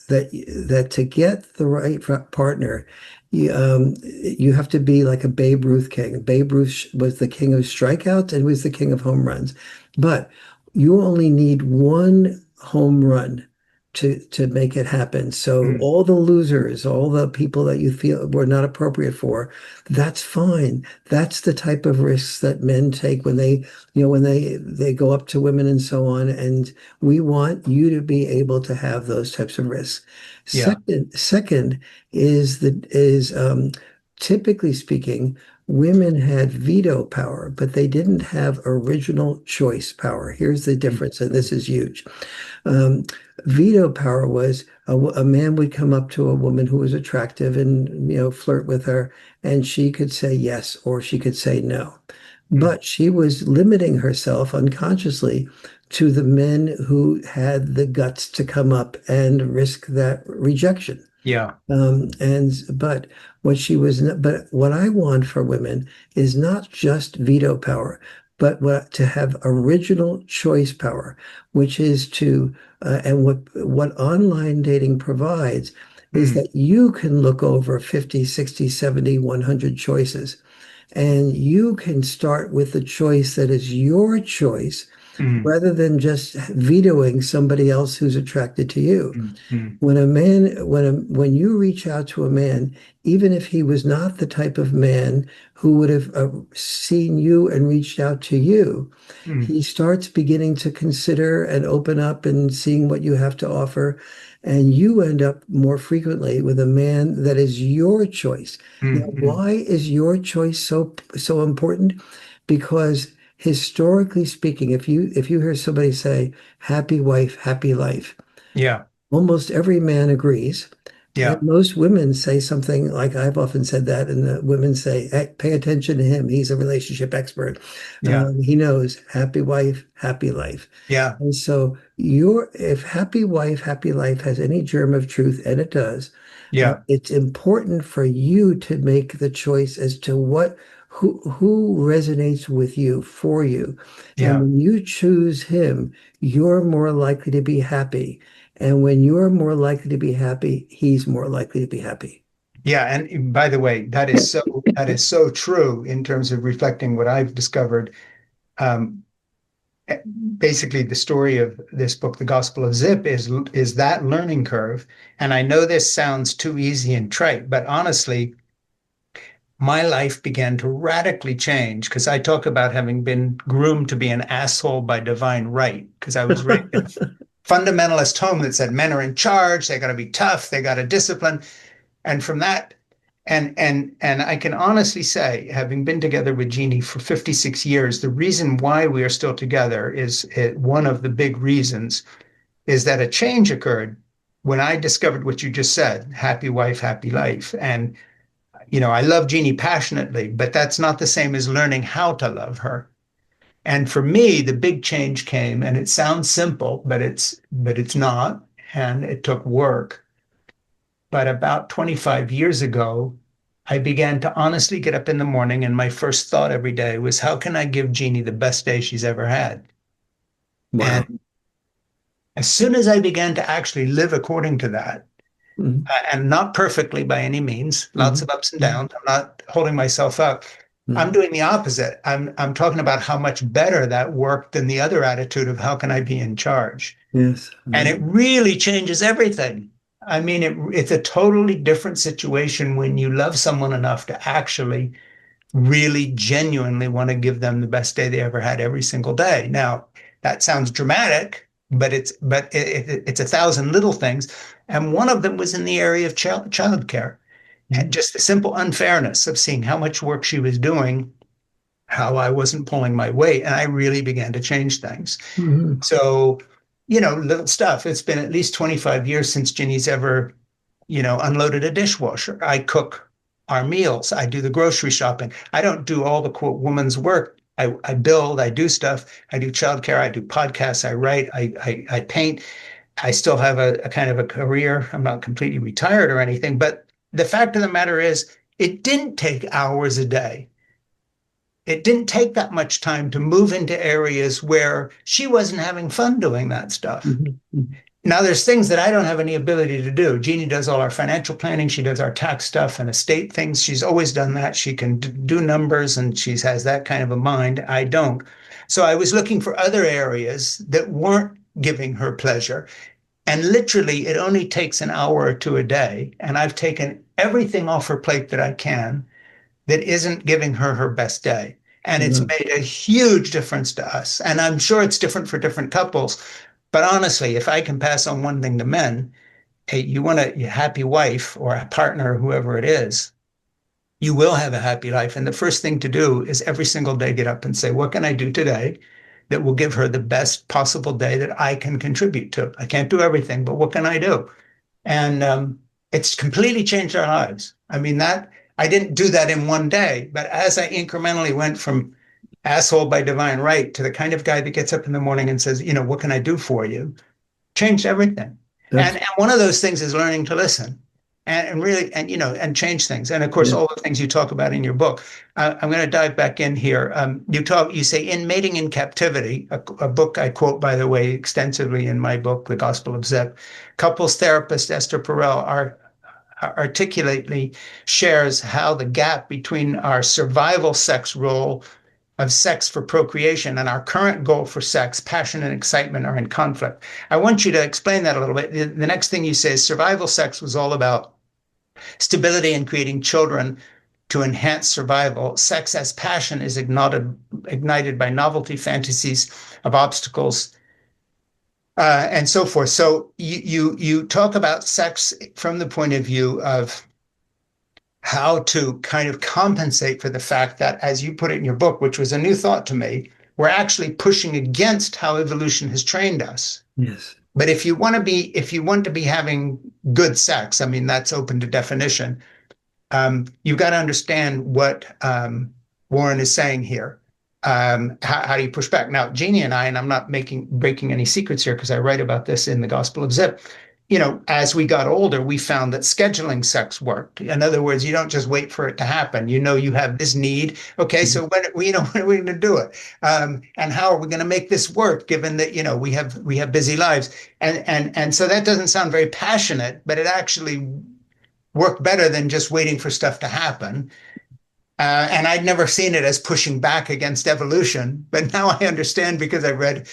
that to get the right partner, you have to be like a Babe Ruth king. Babe Ruth was the king of strikeouts and was the king of home runs. But you only need one home run to make it happen. So mm, all the losers, all the people that you feel were not appropriate for, that's fine. That's the type of risks that men take when they go up to women and so on. And we want you to be able to have those types of risks. yeah. Second is typically speaking, women had veto power, but they didn't have original choice power. Here's the Mm, difference, and this is huge. Um, Veto power was a man would come up to a woman who was attractive and flirt with her, and she could say yes or she could say no. mm, But she was limiting herself unconsciously to the men who had the guts to come up and risk that rejection. yeah. But but what I want for women is not just veto power, but to have original choice power, which is and what online dating provides is Mm, that you can look over 50, 60, 70, 100 choices, and you can start with the choice that is your choice, mm, rather than just vetoing somebody else who's attracted to you. mm, mm, When you reach out to a man, even if he was not the type of man who would have seen you and reached out to you, mm, he starts beginning to consider and open up and seeing what you have to offer. And you end up more frequently with a man that is your choice. Now, mm, mm. why is your choice so important? Because historically speaking, if you hear somebody say happy wife, happy life, Yeah, almost every man agrees. And yeah, most women say something like I've often said that, and the women say, "Hey, pay attention to him. He's a relationship expert. yeah, He knows happy wife, happy life." yeah, And so if happy wife, happy life has any germ of truth, and it does, yeah, it's important for you to make the choice as to who resonates with you for you. And yeah. when you choose him, you're more likely to be happy. And when you're more likely to be happy, he's more likely to be happy. Yeah, and by the way, that is so true in terms of reflecting what I've discovered. Um, Basically, the story of this book, The Gospel of Zip, is that learning curve. And I know this sounds too easy and trite, but honestly, my life began to radically change because I talk about having been groomed to be an asshole by divine right because I was raised in a fundamentalist home that said men are in charge, they got to be tough, they got to discipline. And from that, and I can honestly say, having been together with Jeannie for 56 years, the reason why we are still together is one of the big reasons is that a change occurred when I discovered what you just said, happy wife, happy life. And I love Jeannie passionately, but that's not the same as learning how to love her. And for me, the big change came, and it sounds simple, but it's not, and it took work. But about 25 years ago, I began to honestly get up in the morning, and my first thought every day was, how can I give Jeannie the best day she's ever had? Wow. And as soon as I began to actually live according to that, Mhm, and not perfectly by any means, lots mhm, of ups and mhm, downs, I'm not holding myself up. I'm mhm. doing the opposite. I'm talking about how much better that worked than the other attitude of how can I be in charge? Yes. And it really changes everything. I mean, it's a totally different situation when you love someone enough to actually really genuinely want to give them the best day they ever had every single day. Now, that sounds dramatic, but it's a thousand little things, and one of them was in the area of childcare, and Mhm, just the simple unfairness of seeing how much work she was doing, how I wasn't pulling my weight, and I really began to change things. mhm, So, little stuff. It's been at least 25 years since Ginny's ever, unloaded a dishwasher. I cook our meals. I do the grocery shopping. I don't do all the quote woman's work. I build, I do stuff. I do childcare. I do podcasts. I write. I paint. I still have a kind of a career. I'm not completely retired or anything. But the fact of the matter is, it didn't take hours a day. It didn't take that much time to move into areas where she wasn't having fun doing that stuff. mhm, mhm. Now, there's things that I don't have any ability to do. Jeannie does all our financial planning. She does our tax stuff and estate things. She's always done that. She can do numbers and she has that kind of a mind. I don't. So I was looking for other areas that weren't giving her pleasure. And literally, it only takes an hour or two a day. And I've taken everything off her plate that I can that isn't giving her her best day. And it's Wow. made a huge difference to us. And I'm sure it's different for different couples. But honestly, if I can pass on one thing to men, hey, you want a happy wife or a partner, whoever it is, you will have a happy life. And the first thing to do is every single day get up and say, what can I do today that will give her the best possible day that I can contribute to? I can't do everything, but what can I do? And it's completely changed our lives. I mean, that I didn't do that in one day, but as I incrementally went from asshole by divine right to the kind of guy that gets up in the morning and says, what can I do for you? Changed everything. That's And one of those things is learning to listen and really, and change things. And of course, yeah. all the things you talk about in your book. I'm going to dive back in here. You say in Mating in Captivity, a book I quote, by the way, extensively in my book, The Gospel of Zep. Couples therapist Esther Perel articulately shares how the gap between our survival sex role of sex for procreation and our current goal for sex, passion and excitement, are in conflict. I want you to explain that a little bit. The next thing you say is survival sex was all about stability and creating children to enhance survival. Sex as passion is ignited by novelty, fantasies of obstacles, and so forth. So you talk about sex from the point of view of how to kind of compensate for the fact that, as you put it in your book, which was a new thought to me, we're actually pushing against how evolution has trained us. Yes. But if you want to be having good sex, I mean, that's open to definition. You've got to understand what Warren is saying here. How do you push back? Now, Jeannie and I, and I'm not breaking any secrets here because I write about this in the Gospel of Zip. As we got older, we found that scheduling sex worked. In other words, you don't just wait for it to happen. You have this need. Okay, so when are we going to do it? And how are we going to make this work? Given that we have busy lives, and so that doesn't sound very passionate, but it actually worked better than just waiting for stuff to happen. And I'd never seen it as pushing back against evolution, but now I understand because I read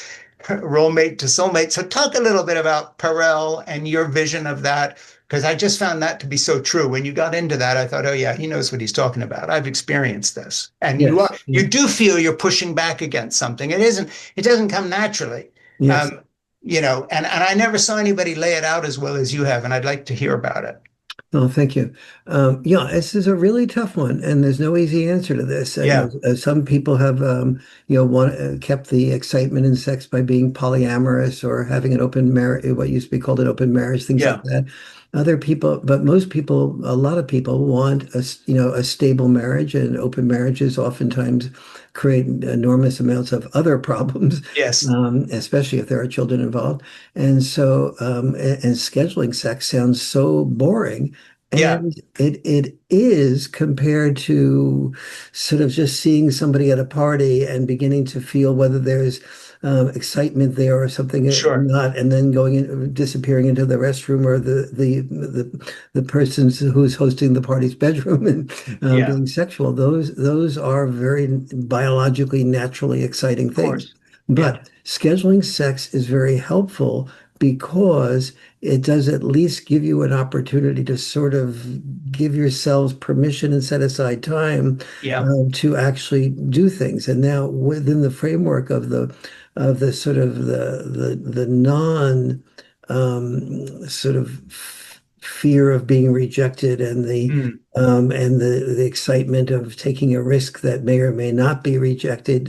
Role Mate to Soulmate. So talk a little bit about Farrell and your vision of that, because I just found that to be so true. When you got into that, I thought, oh yeah, he knows what he's talking about. I've experienced this. And Yes. you do feel you're pushing back against something. It doesn't come naturally. Yes. And I never saw anybody lay it out as well as you have, and I'd like to hear about it. Oh, thank you. Yeah, this is a really tough one, and there's no easy answer to this. Yeah, Some people have, kept the excitement in sex by being polyamorous or having an open marriage, what used to be called an open marriage, things like yeah, that. Other people, but most people, a lot of people want a stable marriage, and open marriages oftentimes create enormous amounts of other problems, yes, especially if there are children involved. And so, and scheduling sex sounds so boring. yeah, And it is compared to sort of just seeing somebody at a party and beginning to feel whether there's excitement there or something sure, not, and then disappearing into the restroom or the person who's hosting the party's bedroom and yeah, being sexual. Those are very biologically, naturally exciting of things. course, yeah, But scheduling sex is very helpful because it does at least give you an opportunity to sort of give yourselves permission and set aside time yeah, to actually do things. And now within the framework of the sort of the non sort of fear of being rejected and mm, the excitement of taking a risk that may or may not be rejected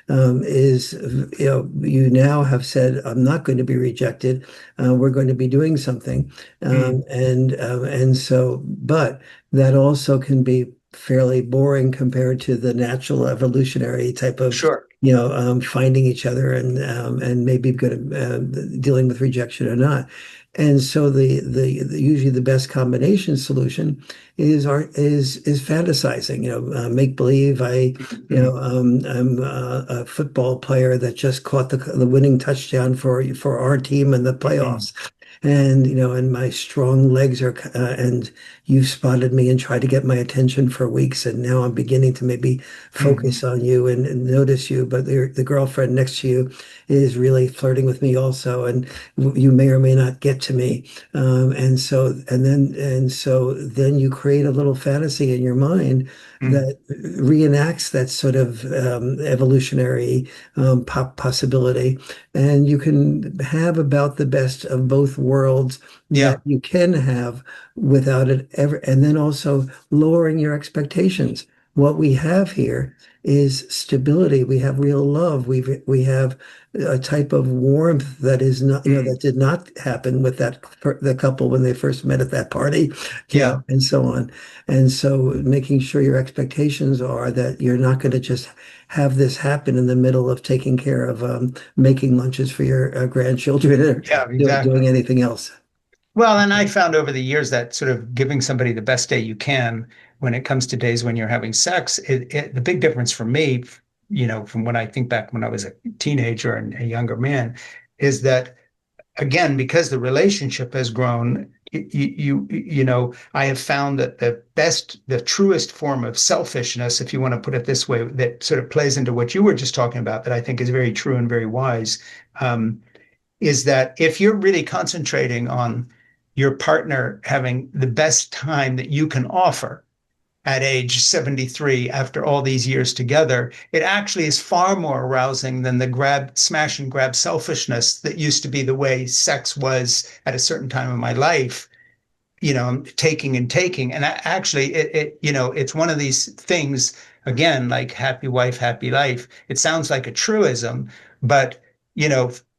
is you now have said, I'm not going to be rejected. We're going to be doing something, mm, and so but that also can be fairly boring compared to the natural evolutionary type of sure, finding each other and maybe good dealing with rejection or not. And so the usually the best combination solution is fantasizing, make believe. mm, I'm a football player that just caught the winning touchdown for our team in the mm, playoffs. And my strong legs are, and you've spotted me and tried to get my attention for weeks. And now I'm beginning to maybe mm, focus on you and notice you. But the girlfriend next to you is really flirting with me also. And you may or may not get to me. And so then you create a little fantasy in your mind mm, that reenacts that sort of evolutionary possibility, and you can have about the best of both worlds yeah, that you can have without it ever, and then also lowering your expectations. What we have here is stability. We have real love. We have a type of warmth that is not, mm, that did not happen with the couple when they first met at that party, yeah, and so on. And so making sure your expectations are that you're not going to just have this happen in the middle of taking care of making lunches for your grandchildren or yeah, doing exactly. anything else. Well, and I found over the years that sort of giving somebody the best day you can when it comes to days when you're having sex, the big difference for me, from when I think back when I was a teenager and a younger man, is that again, because the relationship has grown, I have found that the truest form of selfishness, if you want to put it this way, that sort of plays into what you were just talking about, that I think is very true and very wise, um, is that if you're really concentrating on your partner having the best time that you can offer at age 73 after all these years together, it actually is far more arousing than the smash and grab selfishness that used to be the way sex was at a certain time in my life, taking and taking. And actually, it's one of these things, again, like happy wife, happy life. It sounds like a truism, but,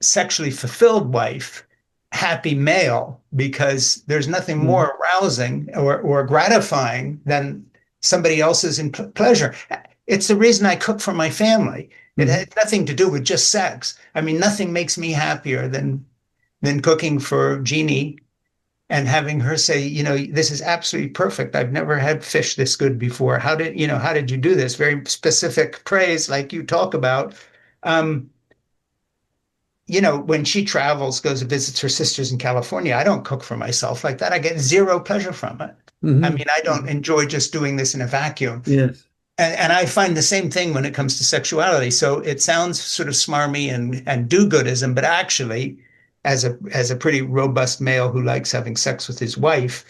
sexually fulfilled wife, happy male, because there's nothing Mhm. more arousing or gratifying than somebody else's pleasure. It's the reason I cook for my family. It Mhm. had nothing to do with just sex. I mean, nothing makes me happier than cooking for Jeannie and having her say, this is absolutely perfect. I've never had fish this good before. How did you do this? Very specific praise, like you talk about. Um, when she travels, goes and visits her sisters in California, I don't cook for myself like that. I get zero pleasure from it. I Mhm. mean, I don't enjoy just doing this in a vacuum. Yes. And I find the same thing when it comes to sexuality. So it sounds sort of smarmy and do-goodism, but actually, as a pretty robust male who likes having sex with his wife,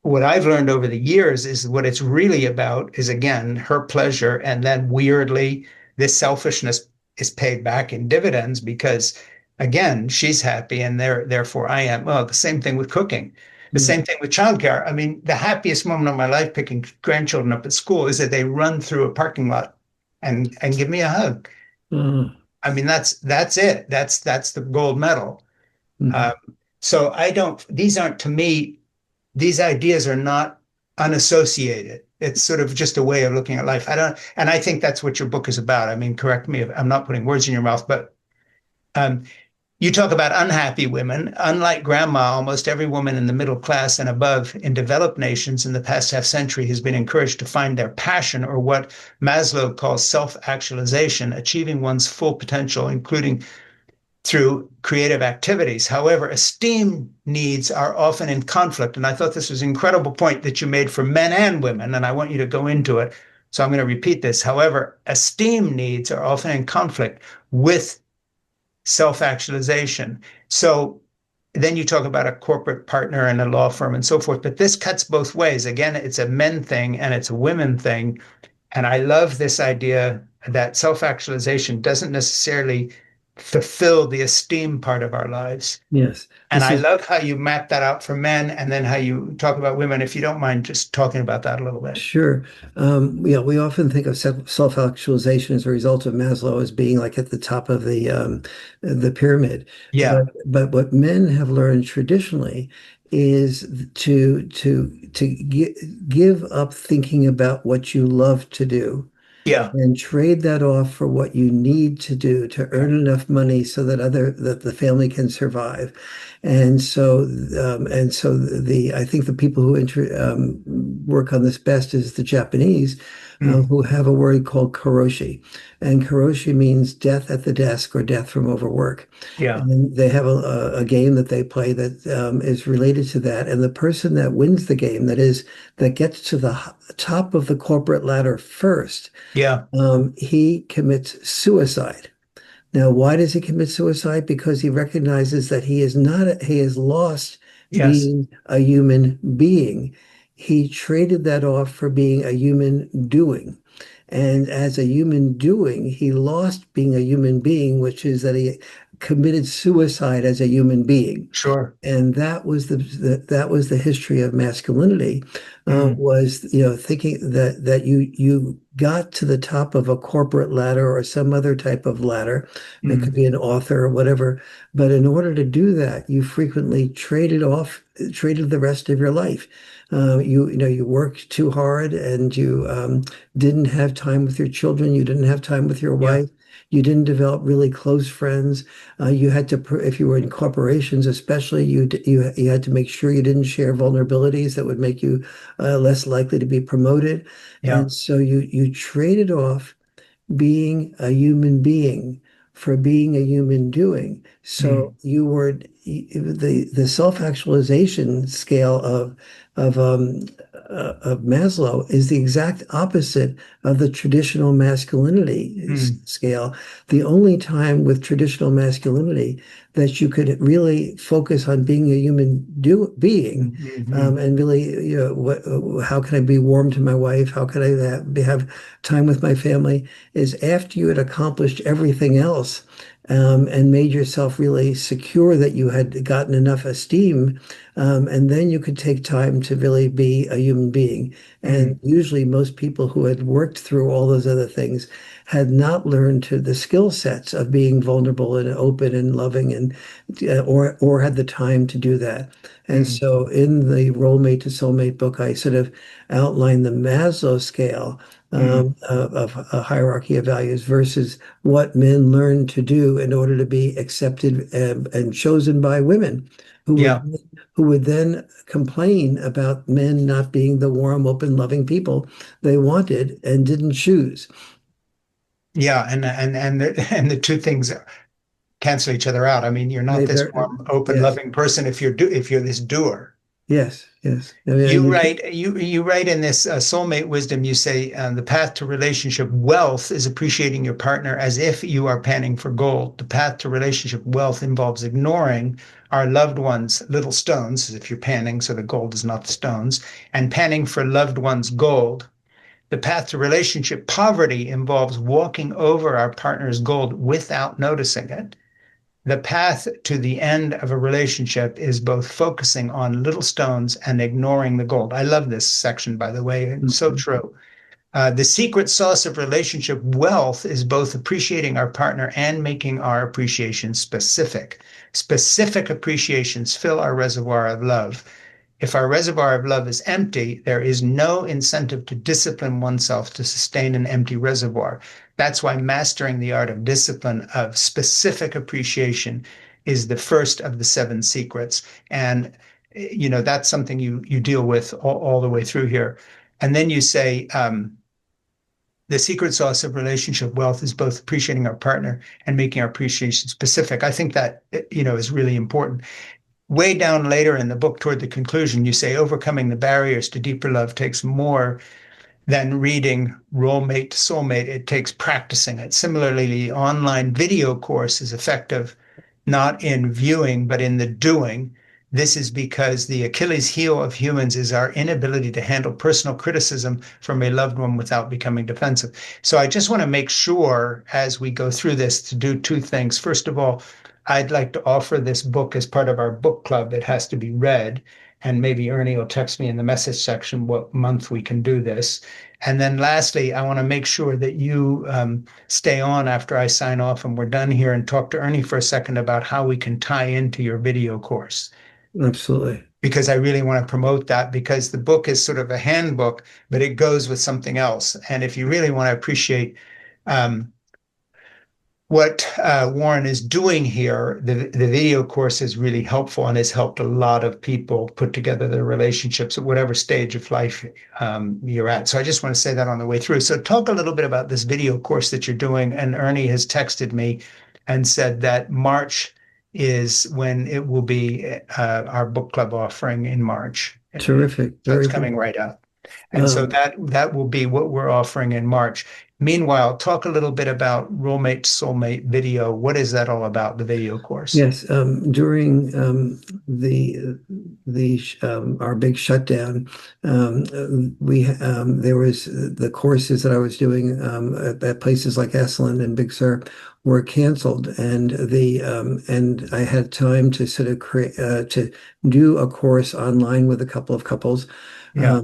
what I've learned over the years is what it's really about is, again, her pleasure. And then weirdly, this selfishness is paid back in dividends because, again, she's happy and therefore I am. Well, the same thing with cooking, the Mm. same thing with childcare. I mean, the happiest moment of my life picking grandchildren up at school is that they run through a parking lot and give me a hug. Uh, I mean, that's it. That's the gold medal. mhm. Um, so I don't, these aren't to me, these ideas are not unassociated. It's sort of just a way of looking at life. And I think that's what your book is about. I mean, correct me if I'm not putting words in your mouth, but um, you talk about unhappy women. Unlike grandma, almost every woman in the middle class and above in developed nations in the past half century has been encouraged to find their passion, or what Maslow calls self actualization, achieving one's full potential, including through creative activities. However, esteem needs are often in conflict. And I thought this was an incredible point that you made for men and women, and I want you to go into it. So I'm going to repeat this. However, esteem needs are often in conflict with self actualization. So then you talk about a corporate partner and a law firm and so forth, but this cuts both ways. Again, it's a men thing and it's a women thing. And I love this idea that self actualization doesn't necessarily fulfill the esteem part of our lives. Yes. And This I is love how you map that out for men and then how you talk about women. If you don't mind just talking about that a little bit. sure. We often think of self-actualization as a result of Maslow as being like at the top of the pyramid. Yeah. But what men have learned traditionally is to give up thinking about what you love to do Yeah. and trade that off for what you need to do to Yeah. earn enough money so that the family can survive. And so the I think the people who work on this best is the Japanese, Mm. who have a word called karoshi, and karoshi means death at the desk or death from overwork. Yeah. And they have a game that they play that is related to that. And the person that wins the game, that gets to the top of the corporate ladder first, Yeah. he commits suicide. Now, why does he commit suicide? Because he recognizes that he has lost Yes. being a human being. He traded that off for being a human doing. And as a human doing, he lost being a human being, which is that he committed suicide as a human being. Sure. And that was the history of masculinity, Mm. was thinking that you got to the top of a corporate ladder or some other type of ladder. It could Mm. be an author or whatever, but in order to do that, you frequently traded the rest of your life. You worked too hard and you didn't have time with your children. You didn't have time with your Yeah. wife. You didn't develop really close friends. You had to, if you were in corporations, especially, you had to make sure you didn't share vulnerabilities that would make you less likely to be promoted. Yeah. And so you traded off being a human being for being a human doing. So Mm. the self-actualization scale of Maslow is the exact opposite of the traditional masculinity Mm, scale. The only time with traditional masculinity that you could really focus on being a being, mhm, and really, how can I be warm to my wife? How can I have time with my family? Is after you had accomplished everything else, and made yourself really secure that you had gotten enough esteem, and then you could take time to really be a human being. And mm, usually, most people who had worked through all those other things had not learned to the skill sets of being vulnerable and open and loving, and or had the time to do that. And mm, so, in the Role Mate to Soulmate book, I sort of outlined the Maslow scale, mm, of a hierarchy of values versus what men learn to do in order to be accepted and chosen by women, who would yeah. who would then complain about men not being the warm, open, loving people they wanted and didn't choose. Yeah, and the two things cancel each other out. I mean, you're not They this very, warm, open, yes, loving person if you're this doer. yes, yes. I mean, You write in this soulmate wisdom. You say the path to relationship wealth is appreciating your partner as if you are panning for gold. The path to relationship wealth involves ignoring our loved ones' little stones, as if you're panning, so the gold is not the stones, and panning for loved ones' gold. The path to relationship poverty involves walking over our partner's gold without noticing it. The path to the end of a relationship is both focusing on little stones and ignoring the gold. I love this section, by the way. It's so mhm, true. The secret sauce of relationship wealth is both appreciating our partner and making our appreciation specific. Specific appreciations fill our reservoir of love. If our reservoir of love is empty, there is no incentive to discipline oneself to sustain an empty reservoir. That's why mastering the art of discipline of specific appreciation is the first of the seven secrets. And that's something you deal with all the way through here. And then you say, the secret sauce of relationship wealth is both appreciating our partner and making our appreciation specific. I think that is really important. Way down later in the book, toward the conclusion, you say overcoming the barriers to deeper love takes more than reading Role Mate to Soulmate. It takes practicing it. Similarly, the online video course is effective not in viewing, but in the doing. This is because the Achilles heel of humans is our inability to handle personal criticism from a loved one without becoming defensive. So I just want to make sure as we go through this to do two things. First of all, I'd like to offer this book as part of our book club. It has to be read. And maybe Ernie will text me in the message section what month we can do this. And then lastly, I want to make sure that you stay on after I sign off and we're done here and talk to Ernie for a second about how we can tie into your video course. absolutely. Because I really want to promote that because the book is sort of a handbook, but it goes with something else. And if you really want to appreciate um, what Warren is doing here, the video course is really helpful and has helped a lot of people put together their relationships at whatever stage of life you're at. So I just want to say that on the way through. So talk a little bit about this video course that you're doing. And Ernie has texted me and said that March is when it will be our book club offering in March. Terrific. So it's Very coming good. right up. And so Um, that will be what we're offering in March. Meanwhile, talk a little bit about Roommate Soulmate video. What is that all about, the video course? Yes, during our big shutdown, we there was the courses that I was doing at places like Esalen and Big Sur were canceled, and and I had time to sort of create to do a course online with a couple of couples. Yeah,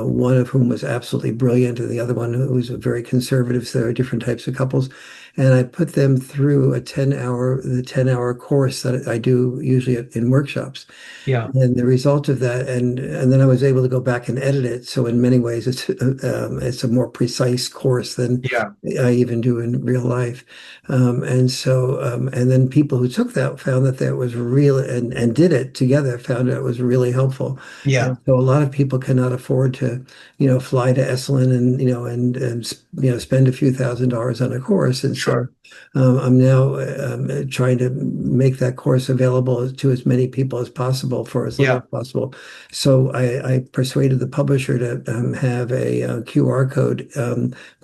One of whom was absolutely brilliant, and the other one who was very conservative. So there are different types of couples, and I put them through the 10-hour course that I do usually in workshops. yeah, And the result of that, and then I was able to go back and edit it. So in many ways, it's a more precise course than yeah, I even do in real life. And then people who took that found that that was real and did it together found it was really helpful. yeah, And so a lot of people cannot afford to, fly to Esalen and spend a few $1,000s on a course. And So Sure. I'm now trying to make that course available to as many people as possible for as little Yeah. as possible. So I persuaded the publisher to have a, QR code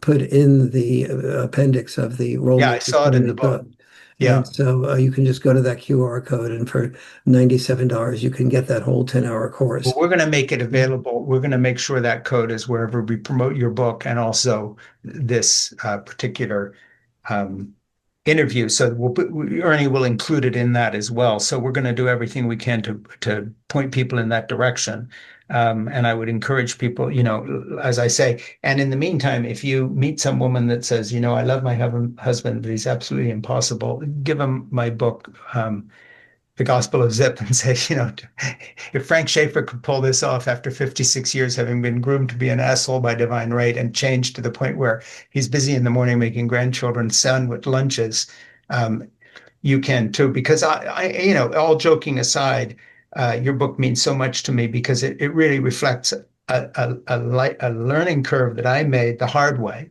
put in the appendix of the Roll Yeah, I Make the saw it Soul in the Mate book. book. And Yeah. so you can just go to that QR code, and for $97, you can get that whole 10-hour Well, course. we're going to make it available. We're going to make sure that code is wherever we promote your book and also this particular um, interview. So Ernie will include it in that as well. So we're going to do everything we can to point people in that direction. And I would encourage people, as I say, and in the meantime, if you meet some woman that says, I love my husband, but he's absolutely impossible, give him my book. The Gospel of Zip and say, if Frank Schaeffer could pull this off after 56 years, having been groomed to be an asshole by divine right and changed to the point where he's busy in the morning making grandchildren sandwich lunches, um, you can too. Because all joking aside, your book means so much to me because it really reflects a learning curve that I made the hard way.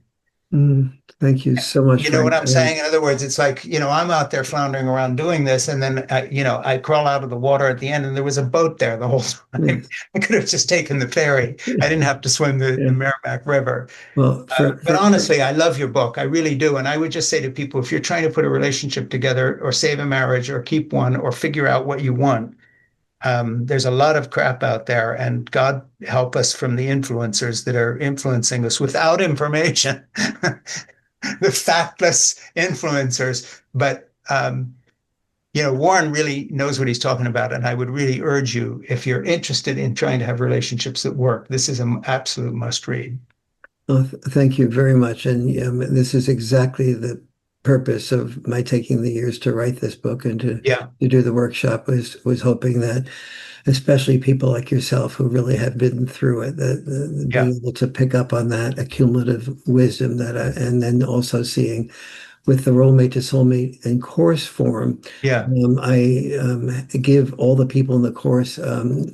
Thank you so much, You know what Frank. I'm saying? In other words, it's like, I'm out there floundering around doing this. And then, I crawl out of the water at the end and there was a boat there the whole time. Yes. I could have just taken the ferry. I didn't have to swim the Yeah. Merrimack River. Well, But honestly, I love your book. I really do. And I would just say to people, if you're trying to put a relationship together or save a marriage or keep one or figure out what you want, there's a lot of crap out there. And God help us from the influencers that are influencing us without information. The factless influencers. But Warren really knows what he's talking about, and I would really urge you, if you're interested in trying to have relationships that work, this is an absolute must read. well, thank you very much. And this is exactly the purpose of my taking the years to write this book and Yeah, to do the workshop was hoping that especially people like yourself who really have been through it, that yeah, being able to pick up on that accumulative wisdom and then also seeing with the Role Mate to Soulmate in course form. yeah. I give all the people in the course,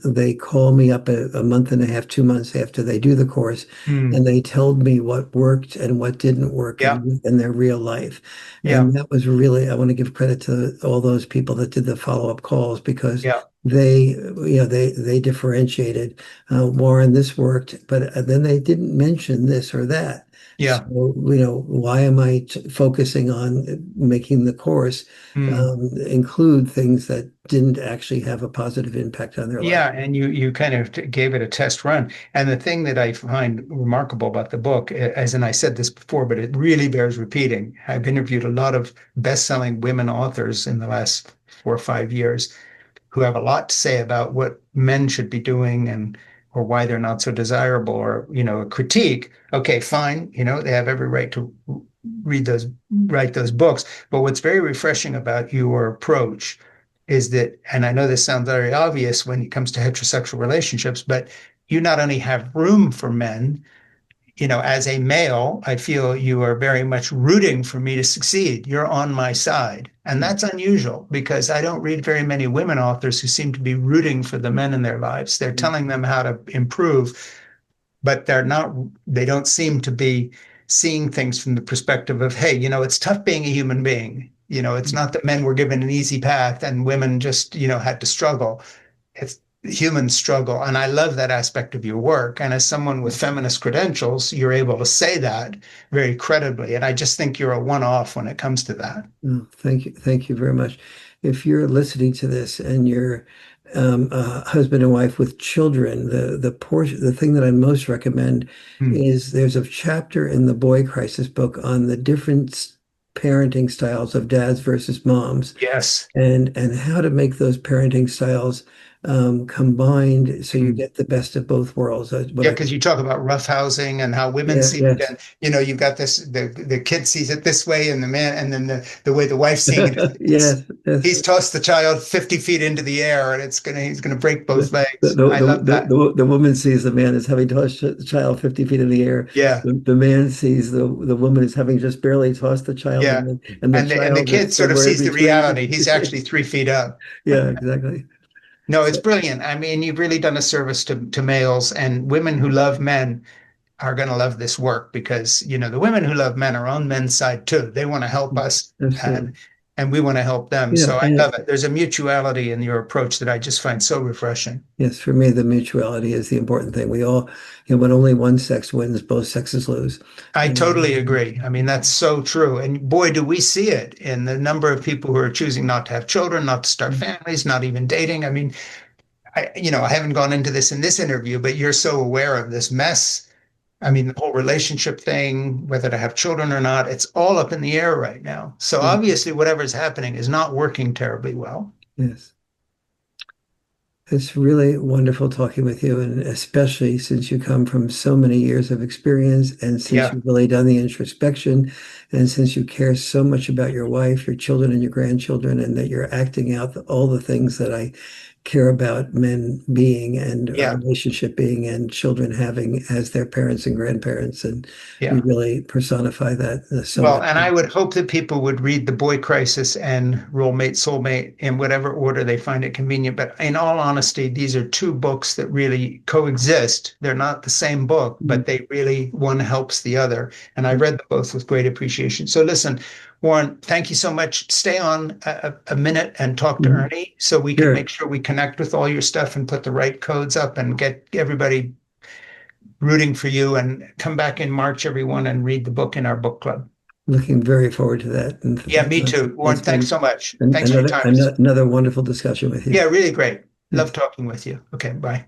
they call me up a month and a half, 2 months after they do the course, Mm, and they told me what worked and what didn't work yeah, in their real life. yeah, And that was really, I want to give credit to all those people that did the follow-up calls because yeah, they differentiated. Warren, this worked, but then they didn't mention this or that. So, yeah. why am I focusing on making the course Mm. include things that didn't actually have a positive impact on their life? Yeah, and you kind of gave it a test run. And the thing that I find remarkable about the book, as and I said this before, but it really bears repeating. I've interviewed a lot of best-selling women authors in the last 4 or 5 years who have a lot to say about what men should be doing and or why they're not so desirable or a critique. Okay, fine, they have every right to write those books. But what's very refreshing about your approach is that, and I know this sounds very obvious when it comes to heterosexual relationships, but you not only have room for men, as a male, I feel you are very much rooting for me to succeed. You're on my side. And that's unusual because I don't read very many women authors who seem to be rooting for the men in their lives. They're telling them how to improve, but they don't seem to be seeing things from the perspective of, hey, it's tough being a human being. It's not that men were given an easy path and women just, had to struggle. It's human struggle. And I love that aspect of your work. And as someone with feminist credentials, you're able to say that very credibly. And I just think you're a one-off when it comes to that. Oh, thank you very much. If you're listening to this and you're husband and wife with children, the thing that I most recommend Hmm. is there's a chapter in the Boy Crisis book on the different parenting styles of dads versus moms, Yes. and how to make those parenting styles combined so you Hmm. get the best of both worlds. What Yeah, I, because you talk about roughhousing and how women yeah, see it, yes, and you've got this the kid sees it this way, and the man, and then the way the wife's seeing it, yes, yes. he's tossed the child 50 feet into the air, and he's gonna break The, both the, legs. the, I love that. the woman sees the man as having tossed the child 50 feet in the air. Yeah, The man sees the woman as having just barely tossed the child, yeah, and the and the child is kid sort of somewhere in sees the reality. between. He's actually 3 feet up. Yeah, exactly. No, it's So, brilliant. I mean, you've really done a service to males and women who love men. are going to love this work because, the women who love men are on men's side too. They want to help us, Absolutely. and we want to help them. Yeah, So I and love it. There's a mutuality in your approach that I just find so refreshing. yes, for me, the mutuality is the important thing. We all, when only one sex wins, both sexes lose. I totally And agree. I mean, that's so true. And boy, do we see it in the number of people who are choosing not to have children, not to start families, not even dating. I mean, I haven't gone into this in this interview, but you're so aware of this mess. I mean, the whole relationship thing, whether to have children or not, it's all up in the air right now. So obviously, whatever's happening is not working terribly well. yes. It's really wonderful talking with you, and especially since you come from so many years of experience, and since Yeah, you've really done the introspection, and since you care so much about your wife, your children, and your grandchildren, and that you're acting out all the things that I care about men being and our yeah, relationship being and children having as their parents and grandparents. And you yeah. really personify that so Well, much. and I would hope that people would read The Boy Crisis and Roommate, Soulmate in whatever order they find it convenient. But in all honesty, these are two books that really coexist. They're not the same book, but they really, one helps the other. And I read them both with great appreciation. So listen, Warren, thank you so much. Stay on a minute and talk to Mhm. Ernie so we can Sure. make sure we connect with all your stuff and put the right codes up and get everybody rooting for you, and come back in March, everyone, and read the book in our book club. Looking very forward to that. And Yeah, me too. Warren, it's thanks been so much. Thanks for your time. another wonderful discussion with you. Yeah, really great. Love Yes. talking with you. Okay, bye.